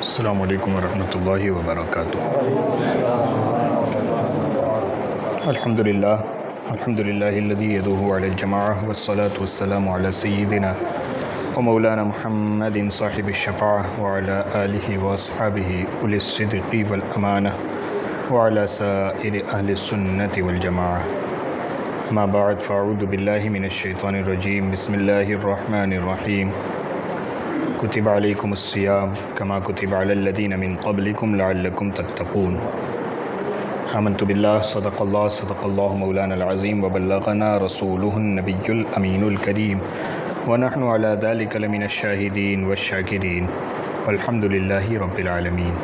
السلام علیکم ورحمۃ اللہ وبرکاتہ۔ الحمدللہ الذی یدہ علی الجماعہ والصلاة والسلام علی سیدنا ومولانا محمد صاحب الشفاعہ وعلی آلہ واصحابہ اولی الصدق والامانہ وعلی سائر اہل السنة والجماعہ، اما بعد فاعوذ باللہ من الشیطان الرجیم، بسم اللہ الرحمن الرحیم۔ کتب علیکم الصیام کما کتب علی الذین من قبلکم لعلکم تتقون۔ آمنت باللہ صدق اللہ مولانا العظیم وبلغنا رسولہ النبی الامین الکریم ونحن علی ذلک لمن الشاہدین والشاکرین والحمدللہ رب العالمین۔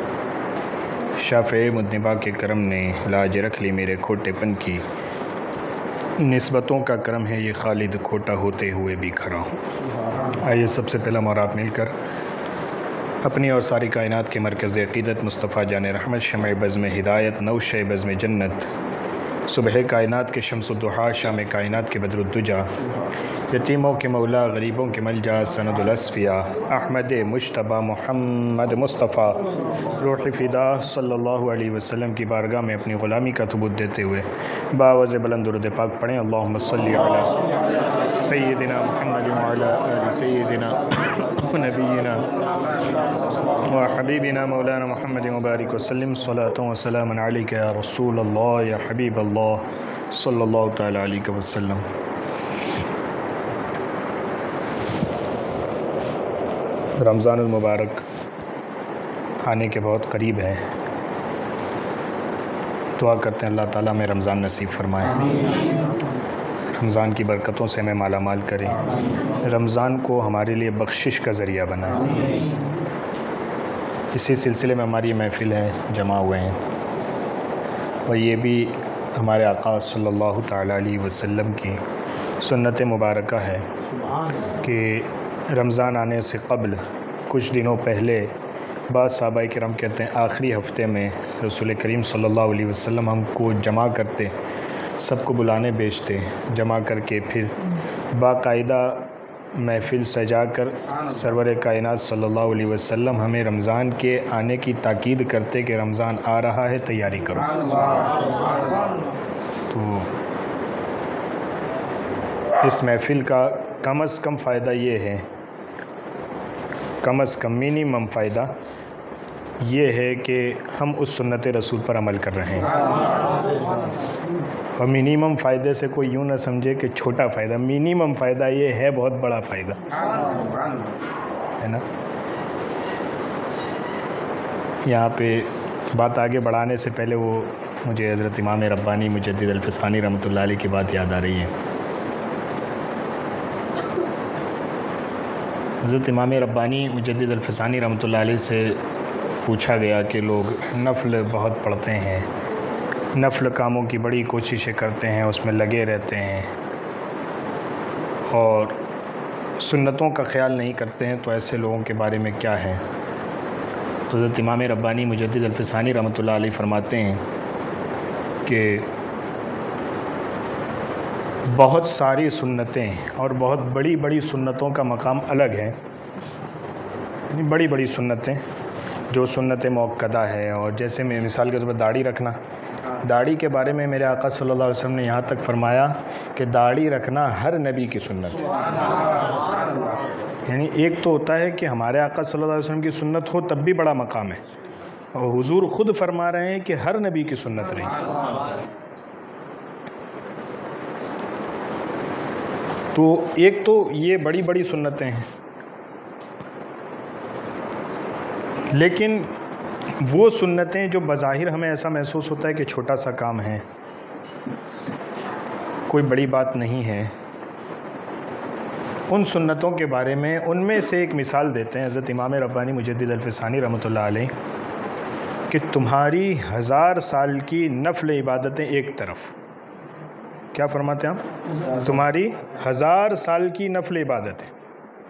شافع مذنبہ کے کرم نے لاج رکھ لی میرے کھوٹے پن کی، نسبتوں کا کرم ہے یہ خالد کھوٹا ہوتے ہوئے بھی کھڑا ہوں۔ آئیے سب سے پہلا اور آپ مل کر اپنی اور ساری کائنات کے مرکز عقیدت مصطفیٰ جان رحمت، شمع بزم ہدایت، نوشِ بزم جنت، صبح کائنات کے شمس الضحیٰ، شام کائنات کے بدر الدجا، یتیموں کے مولا، غریبوں کے ملجا، سند الاصفیاء، احمد مجتبیٰ محمد مصطفیٰ روح فدا صلی اللہ علیہ وسلم کی بارگاہ میں اپنی غلامی کا ثبوت دیتے ہوئے باوز بلند درود پاک پڑھیں۔ اللہم صلی علی سیدنا محمد وعلی آل سیدنا نبینا و حبیبنا مولانا محمد مبارک وسلم، صلاۃ و سلام علیک یا رسول اللہ یا حبیب اللہ صلی اللہ تعالی علیہ وسلم۔ رمضان المبارک آنے کے بہت قریب ہے، دعا کرتے ہیں اللہ تعالیٰ میں رمضان نصیب فرمائے، رمضان کی برکتوں سے ہمیں مالا مال کرے، رمضان کو ہمارے لیے بخشش کا ذریعہ بنائے۔ اسی سلسلے میں ہماری محفل ہے، جمع ہوئے ہیں، اور یہ بھی ہمارے آقا صلی اللہ تعالیٰ علیہ وسلم کی سنت مبارکہ ہے کہ رمضان آنے سے قبل کچھ دنوں پہلے بعض صحابہ کرام کہتے ہیں آخری ہفتے میں رسول کریم صلی اللہ علیہ وسلم ہم کو جمع کرتے، سب کو بلانے بھیجتے، جمع کر کے پھر باقاعدہ محفل سجا کر سرور کائنات صلی اللہ علیہ وسلم ہمیں رمضان کے آنے کی تاکید کرتے کہ رمضان آ رہا ہے، تیاری کرو۔ تو اس محفل کا کم از کم فائدہ یہ ہے، کم از کم منیمم فائدہ یہ ہے کہ ہم اس سنت رسول پر عمل کر رہے ہیں، اور منیمم فائدے سے کوئی یوں نہ سمجھے کہ چھوٹا فائدہ، منیمم فائدہ یہ ہے بہت بڑا فائدہ ہے نا۔ یہاں پہ بات آگے بڑھانے سے پہلے وہ مجھے حضرت امام ربانی مجدد الفسانی رحمۃ اللہ علیہ کی بات یاد آ رہی ہے۔ حضرت امام ربانی مجدد الفسانی رحمۃ اللہ علیہ سے پوچھا گیا کہ لوگ نفل بہت پڑھتے ہیں، نفل کاموں کی بڑی کوششیں کرتے ہیں، اس میں لگے رہتے ہیں اور سنتوں کا خیال نہیں کرتے ہیں، تو ایسے لوگوں کے بارے میں کیا ہے؟ تو حضرت امام ربانی مجدد الفسانی رحمۃ اللہ علیہ فرماتے ہیں کہ بہت ساری سنتیں اور بہت بڑی بڑی سنتوں کا مقام الگ ہے، یعنی بڑی بڑی سنتیں جو سنت موقدہ ہے، اور جیسے میں مثال کے طور پر داڑھی رکھنا، داڑھی کے بارے میں میرے آقا صلی اللہ علیہ وسلم نے یہاں تک فرمایا کہ داڑھی رکھنا ہر نبی کی سنت ہے۔ یعنی ایک تو ہوتا ہے کہ ہمارے آقا صلی اللہ علیہ وسلم کی سنت ہو تب بھی بڑا مقام ہے، اور حضور خود فرما رہے ہیں کہ ہر نبی کی سنت رہی۔ تو ایک تو یہ بڑی بڑی سنتیں ہیں، لیکن وہ سنتیں جو بظاہر ہمیں ایسا محسوس ہوتا ہے کہ چھوٹا سا کام ہے، کوئی بڑی بات نہیں ہے، ان سنتوں کے بارے میں ان میں سے ایک مثال دیتے ہیں حضرت امام ربانی مجدد الفسانی رحمۃ اللہ علیہ کہ تمہاری 1000 سال کی نفل عبادتیں ایک طرف، کیا فرماتے ہیں آپ؟ تمہاری 1000 سال کی نفل عبادتیں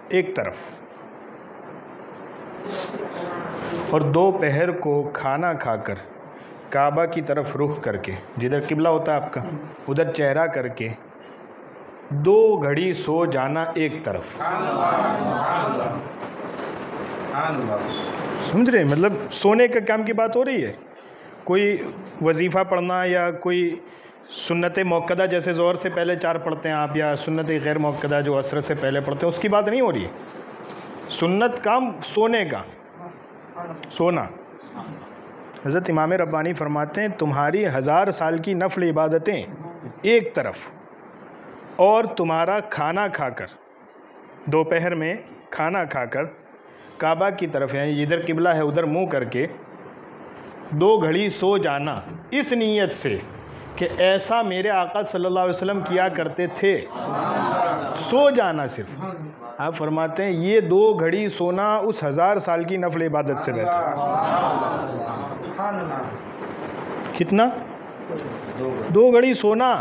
ایک طرف، اور دوپہر کو کھانا کھا کر کعبہ کی طرف رخ کر کے، جدھر قبلہ ہوتا ہے آپ کا، ادھر چہرہ کر کے 2 گھڑی سو جانا ایک طرف۔ سمجھ رہے ہیں؟ مطلب سونے کے کام کی بات ہو رہی ہے، کوئی وظیفہ پڑھنا یا کوئی سنت موقدہ جیسے ظہر سے پہلے 4 پڑھتے ہیں آپ، یا سنت غیر موقدہ جو عصر سے پہلے پڑھتے ہیں، اس کی بات نہیں ہو رہی ہے۔ سنت کام سونے کا، سونا۔ حضرت امام ربانی فرماتے ہیں تمہاری 1000 سال کی نفل عبادتیں ایک طرف، اور تمہارا کھانا کھا کر، دوپہر میں کھانا کھا کر کعبہ کی طرف، یعنی جدھر قبلہ ہے ادھر منہ کر کے 2 گھڑی سو جانا، اس نیت سے کہ ایسا میرے آقا صلی اللہ علیہ وسلم کیا کرتے تھے، سو جانا صرف۔ آپ فرماتے ہیں یہ 2 گھڑی سونا اس 1000 سال کی نفل عبادت سے بہتر ہے۔ کتنا؟ 2 گھڑی سونا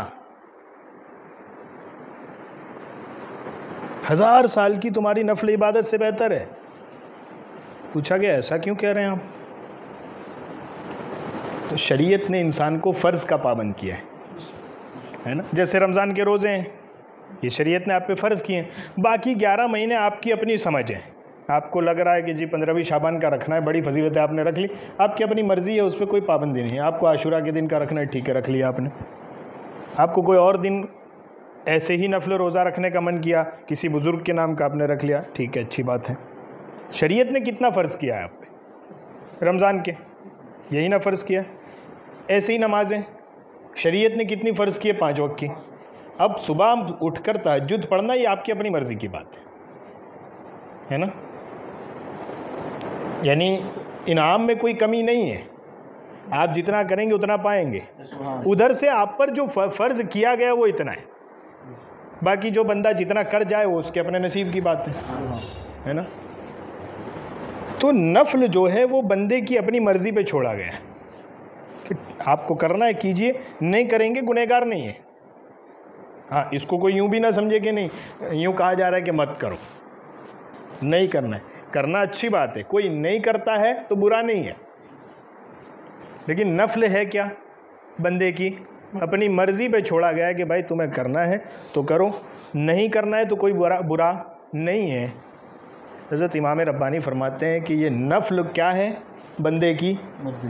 1000 سال کی تمہاری نفل عبادت سے بہتر ہے۔ پوچھا گیا ایسا کیوں کہہ رہے ہیں آپ؟ تو شریعت نے انسان کو فرض کا پابند کیا ہے نا، جیسے رمضان کے روزے ہیں، یہ شریعت نے آپ پہ فرض کیے ہیں۔ باقی 11 مہینے آپ کی اپنی سمجھ ہے، آپ کو لگ رہا ہے کہ جی 15ویں شعبان کا رکھنا ہے، بڑی فضیلت ہے، آپ نے رکھ لی، آپ کی اپنی مرضی ہے، اس پہ کوئی پابندی نہیں ہے۔ آپ کو عاشورہ کے دن کا رکھنا ہے، ٹھیک ہے، رکھ لیا آپ نے۔ آپ کو کوئی اور دن ایسے ہی نفل روزہ رکھنے کا من کیا، کسی بزرگ کے نام کا آپ نے رکھ لیا، ٹھیک ہے، اچھی بات ہے۔ شریعت نے کتنا فرض کیا ہے آپ پہ؟ رمضان کے یہی نہ فرض کیا۔ ایسے ہی نمازیں شریعت نے کتنی فرض کی ہے؟ 5 وقت کی۔ اب صبح اٹھ کر تہجد پڑھنا یہ آپ کی اپنی مرضی کی بات ہے نا، یعنی انعام میں کوئی کمی نہیں ہے، آپ جتنا کریں گے اتنا پائیں گے۔ ادھر سے آپ پر جو فرض کیا گیا وہ اتنا ہے، باقی جو بندہ جتنا کر جائے وہ اس کے اپنے نصیب کی بات ہے نا۔ تو نفل جو ہے وہ بندے کی اپنی مرضی پہ چھوڑا گیا ہے کہ آپ کو کرنا ہے کیجئے، نہیں کریں گے گنہگار نہیں ہے۔ ہاں اس کو کوئی یوں بھی نہ سمجھے کہ نہیں، یوں کہا جا رہا ہے کہ مت کرو، نہیں کرنا ہے، کرنا اچھی بات ہے، کوئی نہیں کرتا ہے تو برا نہیں ہے، لیکن نفل ہے کیا؟ بندے کی اپنی مرضی پہ چھوڑا گیا ہے کہ بھائی تمہیں کرنا ہے تو کرو، نہیں کرنا ہے تو کوئی برا نہیں ہے۔ حضرت امام ربانی فرماتے ہیں کہ یہ نفل کیا ہے؟ بندے کی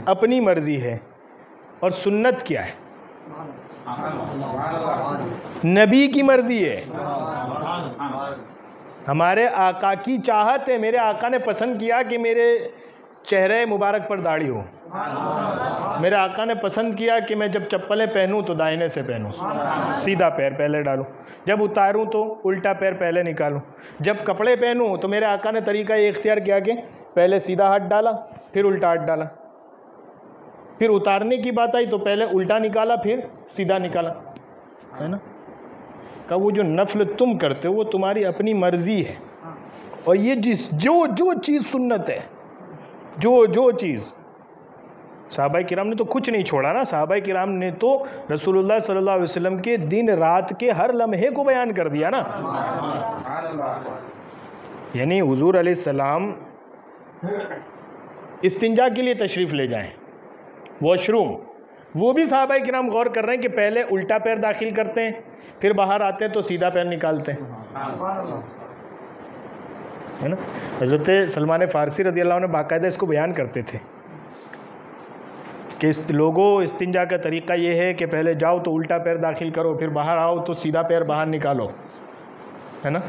اپنی مرضی ہے، اور سنت کیا ہے؟ نبی کی مرضی ہے، ہمارے آقا کی چاہت ہے۔ میرے آقا نے پسند کیا کہ میرے چہرے مبارک پر داڑھی ہو، میرے آقا نے پسند کیا کہ میں جب چپلیں پہنوں تو دائنے سے پہنوں، سیدھا پیر پہلے ڈالوں، جب اتاروں تو الٹا پیر پہلے نکالوں، جب کپڑے پہنوں تو میرے آقا نے طریقہ یہ اختیار کیا کہ پہلے سیدھا ہاتھ ڈالا پھر الٹا ہاتھ ڈالا، پھر اتارنے کی بات آئی تو پہلے الٹا نکالا پھر سیدھا نکالا، ہے نا۔ کہ وہ جو نفل تم کرتے ہو وہ تمہاری اپنی مرضی ہے، اور یہ جو چیز سنت ہے، جو چیز، صحابہ کرام نے تو کچھ نہیں چھوڑا نا، صحابہ کرام نے تو رسول اللہ صلی اللہ علیہ وسلم کے دن رات کے ہر لمحے کو بیان کر دیا نا۔ یعنی حضور علیہ السلام استنجا کے لیے تشریف لے جائیں، واش روم، وہ بھی صحابہ کرام غور کر رہے ہیں کہ پہلے الٹا پیر داخل کرتے ہیں، پھر باہر آتے ہیں تو سیدھا پیر نکالتے ہیں، ہے نا۔ حضرت سلمان فارسی رضی اللہ عنہ باقاعدہ اس کو بیان کرتے تھے کہ لوگوں استنجا کا طریقہ یہ ہے کہ پہلے جاؤ تو الٹا پیر داخل کرو، پھر باہر آؤ تو سیدھا پیر باہر نکالو، ہے نا۔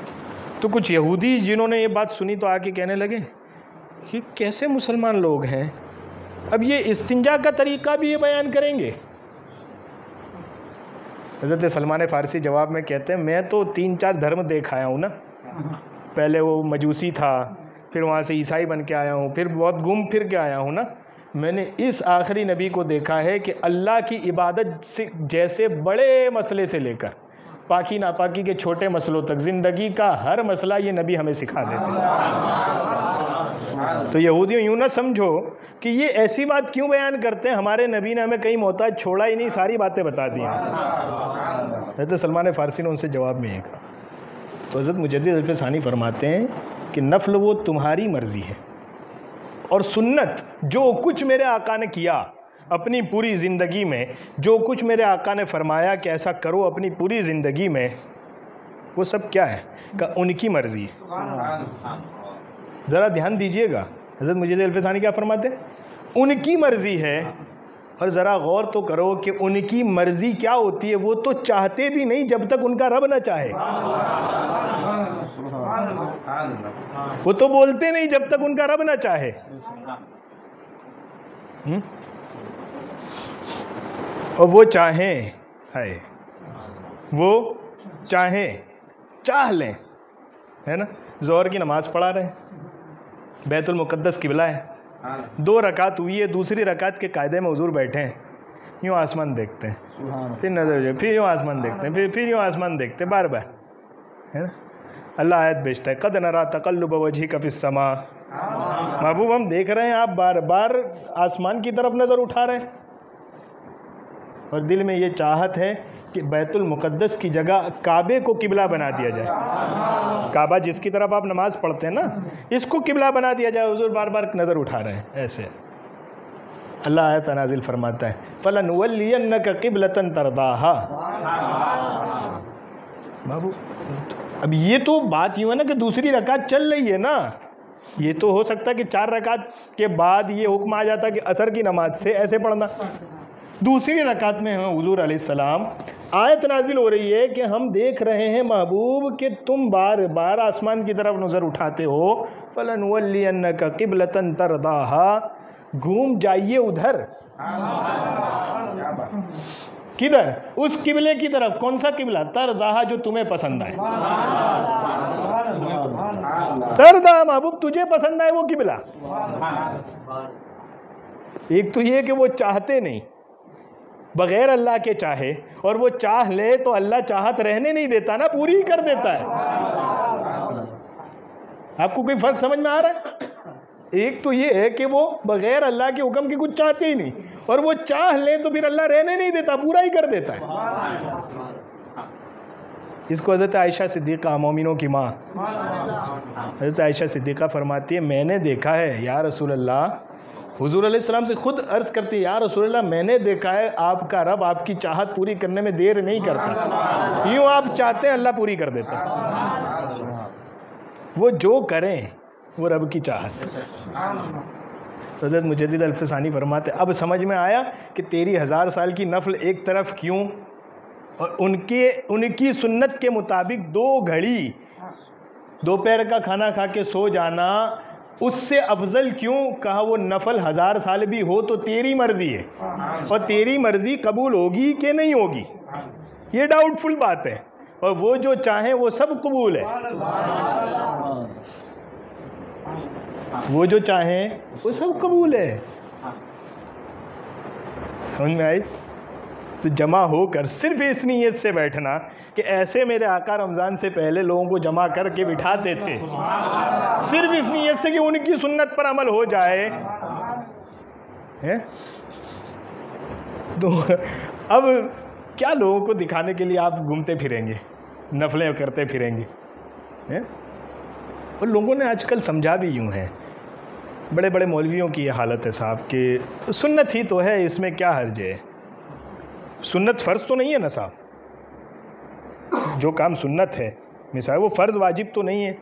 تو کچھ یہودی جنہوں نے یہ بات سنی تو آ کے کہنے لگے کہ کیسے مسلمان لوگ ہیں، اب یہ استنجا کا طریقہ بھی یہ بیان کریں گے۔ حضرت سلمان فارسی جواب میں کہتے ہیں میں تو 3-4 دھرم دیکھ آیا ہوں نا، پہلے وہ مجوسی تھا، پھر وہاں سے عیسائی بن کے آیا ہوں، پھر بہت گھوم پھر کے آیا ہوں نا، میں نے اس آخری نبی کو دیکھا ہے کہ اللہ کی عبادت سے جیسے بڑے مسئلے سے لے کر پاکی ناپاکی کے چھوٹے مسئلوں تک زندگی کا ہر مسئلہ یہ نبی ہمیں سکھا دیتے ہیں۔ تو یہودیوں یوں نہ سمجھو کہ یہ ایسی بات کیوں بیان کرتے ہیں، ہمارے نبی نے ہمیں کہیں محتاج چھوڑا ہی نہیں، ساری باتیں بتا دی ہیں۔ حضرت سلمان فارسی نے ان سے جواب میں یہ کہا۔ تو حضرت مجدد الف ثانی فرماتے ہیں کہ نفل وہ تمہاری مرضی ہے، اور سنت جو کچھ میرے آقا نے کیا اپنی پوری زندگی میں، جو کچھ میرے آقا نے فرمایا کہ ایسا کرو اپنی پوری زندگی میں، وہ سب کیا ہے کہ ان کی مرضی ہے۔ ذرا دھیان دیجئے گا، حضرت مجید الفسانی کیا فرماتے ہیں؟ ان کی مرضی ہے. اور ذرا غور تو کرو کہ ان کی مرضی کیا ہوتی ہے. وہ تو چاہتے بھی نہیں جب تک ان کا رب نہ چاہے. وہ تو بولتے نہیں جب تک ان کا رب نہ چاہے. اور وہ چاہیں، ہے وہ چاہیں، چاہ لیں، ہے نا. ظہر کی نماز پڑھا رہے ہیں، بیت المقدس قبلہ ہے، 2 رکعت ہوئی ہے، دوسری رکعت کے قاعدے میں حضور بیٹھے ہیں، یوں آسمان دیکھتے ہیں، پھر نظر جو پھر یوں آسمان دیکھتے ہیں، پھر یوں آسمان دیکھتے ہیں، بار بار، ہے نا. اللہ آیت بھیجتا ہے قد نرى تقلب وجهك في السماء. محبوب ہم دیکھ رہے ہیں آپ بار بار آسمان کی طرف نظر اٹھا رہے ہیں، اور دل میں یہ چاہت ہے کہ بیت المقدس کی جگہ کعبے کو قبلہ بنا دیا جائے. کعبہ جس کی طرف آپ نماز پڑھتے ہیں نا، اس کو قبلہ بنا دیا جائے. حضور بار بار نظر اٹھا رہے ہیں ایسے. اللہ آیت نازل فرماتا ہے فَلَنُوَلِّيَنَّكَ قِبْلَةً تَرْضَاهَا. بابو اب یہ تو بات یوں ہے نا کہ دوسری رکعت چل رہی ہے نا. یہ تو ہو سکتا ہے کہ 4 رکعت کے بعد یہ حکم آ جاتا کہ عصر کی نماز سے ایسے پڑھنا. دوسری رکعت میں حضور علیہ السلام آیت نازل ہو رہی ہے کہ ہم دیکھ رہے ہیں محبوب کہ تم بار بار آسمان کی طرف نظر اٹھاتے ہو. فَلَنُوَلِّيَنَّكَ قِبْلَةً تَرْضَاهَا. گھوم جائیے ادھر. کدھر؟ اس قبلے کی طرف. کون سا قبلہ؟ ترضاہا، جو تمہیں پسند آئے. ترضا محبوب تجھے پسند آئے وہ قبلہ. ایک تو یہ کہ وہ چاہتے نہیں، بغیر اللہ کے چاہے، اور وہ چاہ لے تو اللہ چاہت رہنے نہیں دیتا نا، پوری ہی کر دیتا ہے. آپ کو کوئی فرق سمجھ میں آ رہا ہے؟ ایک تو یہ ہے کہ وہ بغیر اللہ کے حکم کے کچھ چاہتے ہی نہیں، اور وہ چاہ لے تو پھر اللہ رہنے نہیں دیتا، پورا ہی کر دیتا ہے. اس کو حضرت عائشہ صدیقہ، مومنوں کی ماں، حضرت عائشہ صدیقہ فرماتی ہے میں نے دیکھا ہے یا رسول اللہ، حضور علیہ السلام سے خود عرض کرتی ہے یا رسول اللہ میں نے دیکھا ہے آپ کا رب آپ کی چاہت پوری کرنے میں دیر نہیں کرتا، یوں آپ چاہتے ہیں اللہ پوری کر دیتا. وہ جو کریں وہ رب کی چاہت. حضرت مجدد الفسانی فرماتے اب سمجھ میں آیا کہ تیری 1000 سال کی نفل ایک طرف کیوں، اور ان کی سنت کے مطابق 2 گھڑی دوپہر کا کھانا کھا کے سو جانا اس سے افضل کیوں. کہا وہ نفل 1000 سال بھی ہو تو تیری مرضی ہے، اور تیری مرضی قبول ہوگی کہ نہیں ہوگی یہ ڈاؤٹ فل بات ہے، اور وہ جو چاہیں وہ سب قبول ہے. وہ جو چاہیں وہ سب قبول ہے. سمجھ میں آئی؟ تو جمع ہو کر صرف اس نیت سے بیٹھنا کہ ایسے میرے آقا رمضان سے پہلے لوگوں کو جمع کر کے بٹھاتے تھے، صرف اس نیت سے کہ ان کی سنت پر عمل ہو جائے. تو اب کیا لوگوں کو دکھانے کے لیے آپ گھومتے پھریں گے، نفلیں کرتے پھریں گے. اور لوگوں نے آج کل سمجھا بھی یوں ہے، بڑے بڑے مولویوں کی یہ حالت ہے صاحب کہ سنت ہی تو ہے، اس میں کیا حرج ہے. سنت فرض تو نہیں ہے نا صاحب، جو کام سنت ہے مثال وہ فرض واجب تو نہیں ہے.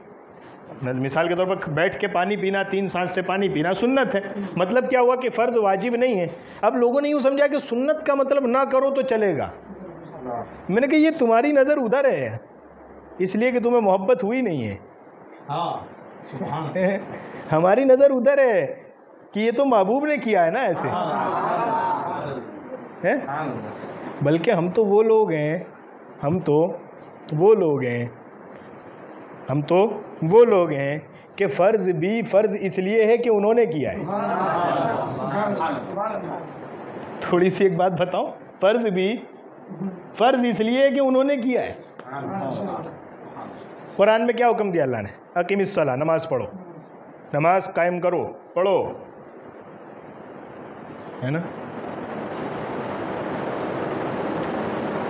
مثال کے طور پر بیٹھ کے پانی پینا، 3 سانس سے پانی پینا سنت ہے. مطلب کیا ہوا کہ فرض واجب نہیں ہے. اب لوگوں نے یوں سمجھا کہ سنت کا مطلب نہ کرو تو چلے گا. میں نے کہا یہ تمہاری نظر ادھر ہے، اس لیے کہ تمہیں محبت ہوئی نہیں ہے. ہماری نظر ادھر ہے کہ یہ تو محبوب نے کیا ہے نا ایسے. بلکہ ہم تو وہ لوگ ہیں، ہم تو وہ لوگ ہیں کہ فرض بھی فرض اس لیے ہے کہ انہوں نے کیا ہے. تھوڑی سی ایک بات بتاؤں، فرض بھی فرض اس لیے ہے کہ انہوں نے کیا ہے. قرآن میں کیا حکم دیا اللہ نے؟ اقیم الصلاۃ، نماز پڑھو، نماز قائم کرو، پڑھو، ہے نا.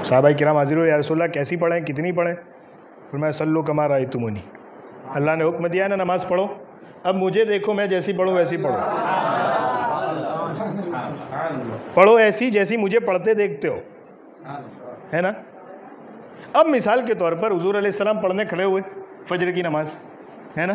صحابہ کرام حاضر ہو یا رسول اللہ کیسی پڑھیں، کتنی پڑھیں؟ فرمایا صلو کما رأیتمونی. اللہ نے حکم دیا ہے نا نماز پڑھو، اب مجھے دیکھو میں جیسی پڑھوں ویسی پڑھو، پڑھو ایسی جیسی مجھے پڑھتے دیکھتے ہو، ہے نا. اب مثال کے طور پر حضور علیہ السلام پڑھنے کھڑے ہوئے فجر کی نماز، ہے نا.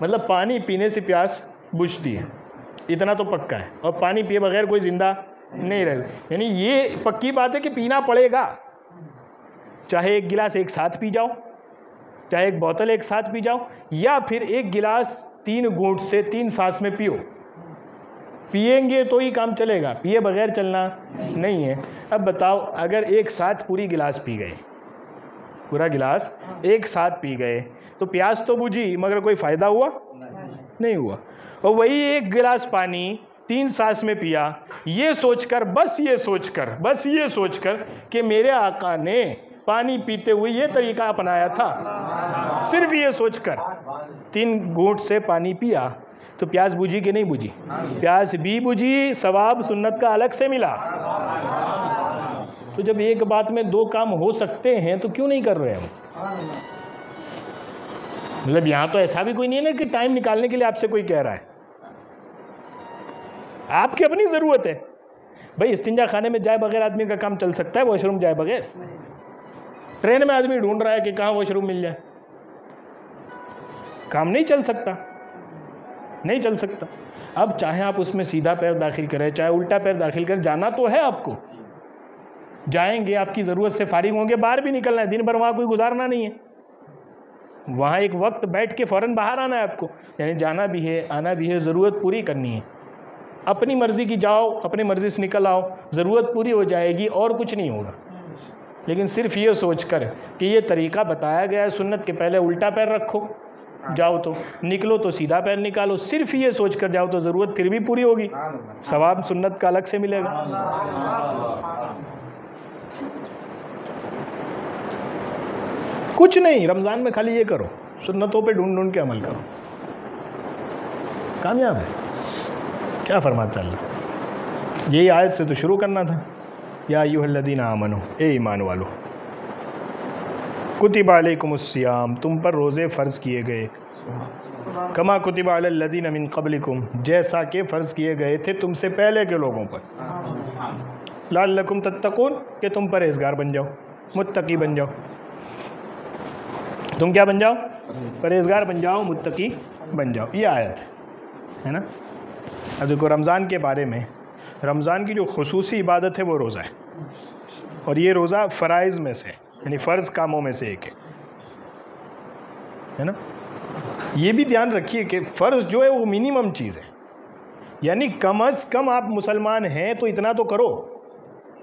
مطلب پانی پینے سے پیاس بجھتی ہے، اتنا تو پکا ہے، اور پانی پیے بغیر کوئی زندہ نہیں رہے، یعنی یہ پکی بات ہے کہ پینا پڑے گا، چاہے ایک گلاس ایک ساتھ پی جاؤ، چاہے ایک بوتل ایک ساتھ پی جاؤ، یا پھر ایک گلاس 3 گھونٹ سے 3 سانس میں پیو، پئیں گے تو ہی کام چلے گا، پیے بغیر چلنا نہیں ہے۔ اب بتاؤ اگر ایک ساتھ پوری گلاس پی گئے، پورا گلاس ایک ساتھ پی گئے تو پیاس تو بجھی مگر کوئی فائدہ ہوا نہیں ہوا، اور وہی ایک گلاس پانی 3 سانس میں پیا، یہ سوچ کر بس یہ سوچ کر کہ میرے آقا نے پانی پیتے ہوئے یہ طریقہ اپنایا تھا، صرف یہ سوچ کر 3 گھونٹ سے پانی پیا تو پیاس بجھی کہ نہیں بجھی؟ پیاس بھی بجھی، ثواب سنت کا الگ سے ملا۔ تو جب ایک بات میں 2 کام ہو سکتے ہیں تو کیوں نہیں کر رہے ہم؟ مطلب یہاں تو ایسا بھی کوئی نہیں ہے نا کہ ٹائم نکالنے کے لیے آپ سے کوئی کہہ رہا ہے، آپ کی اپنی ضرورت ہے۔ بھائی استنجا خانے میں جائے بغیر آدمی کا کام چل سکتا ہے؟ واش روم جائے بغیر؟ ٹرین میں آدمی ڈھونڈ رہا ہے کہ کہاں واش روم مل جائے، کام نہیں چل سکتا، نہیں چل سکتا۔ اب چاہے آپ اس میں سیدھا پیر داخل کریں چاہے الٹا پیر داخل کریں، جانا تو ہے آپ کو، جائیں گے، آپ کی ضرورت سے فارغ ہوں گے، باہر بھی نکلنا ہے، دن بھر وہاں کوئی گزارنا نہیں ہے، وہاں ایک وقت بیٹھ کے فوراً باہر آنا ہے آپ کو، یعنی جانا بھی ہے آنا بھی ہے، ضرورت پوری کرنی ہے، اپنی مرضی کی جاؤ اپنی مرضی سے نکل آؤ، ضرورت پوری ہو جائے گی اور کچھ نہیں ہوگا۔ لیکن صرف یہ سوچ کر کہ یہ طریقہ بتایا گیا ہے سنت کے، پہلے الٹا پیر رکھو جاؤ تو نکلو تو سیدھا پیر نکالو، صرف یہ سوچ کر جاؤ تو ضرورت پھر بھی پوری ہوگی، ثواب سنت کا الگ سے ملے گا۔ کچھ نہیں، رمضان میں خالی یہ کرو، سنتوں پہ ڈھونڈ ڈھونڈ کے عمل کرو، کامیاب ہے۔ کیا فرماتا اللہ؟ یہی آیت سے تو شروع کرنا تھا، یا ایھا الذین آمنو، اے ایمان والو، کتب علیکم الصیام، تم پر روزے فرض کیے گئے، کما کتب علی الذین من قبلکم، جیسا کہ فرض کیے گئے تھے تم سے پہلے کے لوگوں پر، لعلکم تتقون، کہ تم پرہیزگار بن جاؤ، متقی بن جاؤ، تم کیا بن جاؤ؟ پرہیزگار بن جاؤ، متقی بن جاؤ، یہ آیت ہے نا۔ اب دیکھو رمضان کے بارے میں، رمضان کی جو خصوصی عبادت ہے وہ روزہ ہے، اور یہ روزہ فرائض میں سے یعنی فرض کاموں میں سے ایک ہے نا۔ یہ بھی دھیان رکھیے کہ فرض جو ہے وہ منیمم چیز ہے، یعنی کم از کم آپ مسلمان ہیں تو اتنا تو کرو،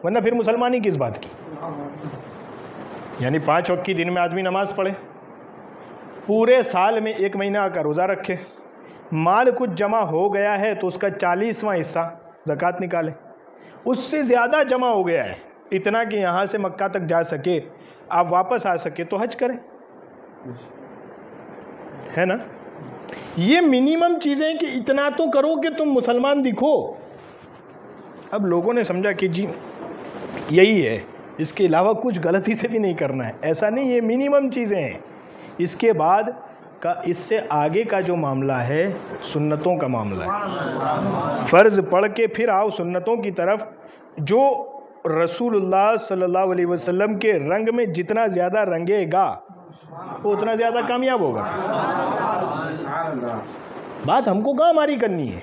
ورنہ پھر مسلمانی کس بات کی؟ یعنی 5 وقت کی دن میں آدمی نماز پڑھے، پورے سال میں 1 مہینہ کا روزہ رکھے، مال کچھ جمع ہو گیا ہے تو اس کا 40واں حصہ زکوٰۃ نکالے، اس سے زیادہ جمع ہو گیا ہے اتنا کہ یہاں سے مکہ تک جا سکے، آپ واپس آ سکے تو حج کریں، ہے نا۔ یہ منیمم چیزیں کہ اتنا تو کرو کہ تم مسلمان دکھو۔ اب لوگوں نے سمجھا کہ جی یہی ہے، اس کے علاوہ کچھ غلطی سے بھی نہیں کرنا ہے، ایسا نہیں، یہ منیمم چیزیں ہیں، اس کے بعد کا اس سے آگے کا جو معاملہ ہے سنتوں کا معاملہ ہے، فرض پڑھ کے پھر آؤ سنتوں کی طرف، جو رسول اللہ صلی اللہ علیہ وسلم کے رنگ میں جتنا زیادہ رنگے گا وہ اتنا زیادہ کامیاب ہوگا۔ بات ہم کو کہاں ہماری کرنی ہے،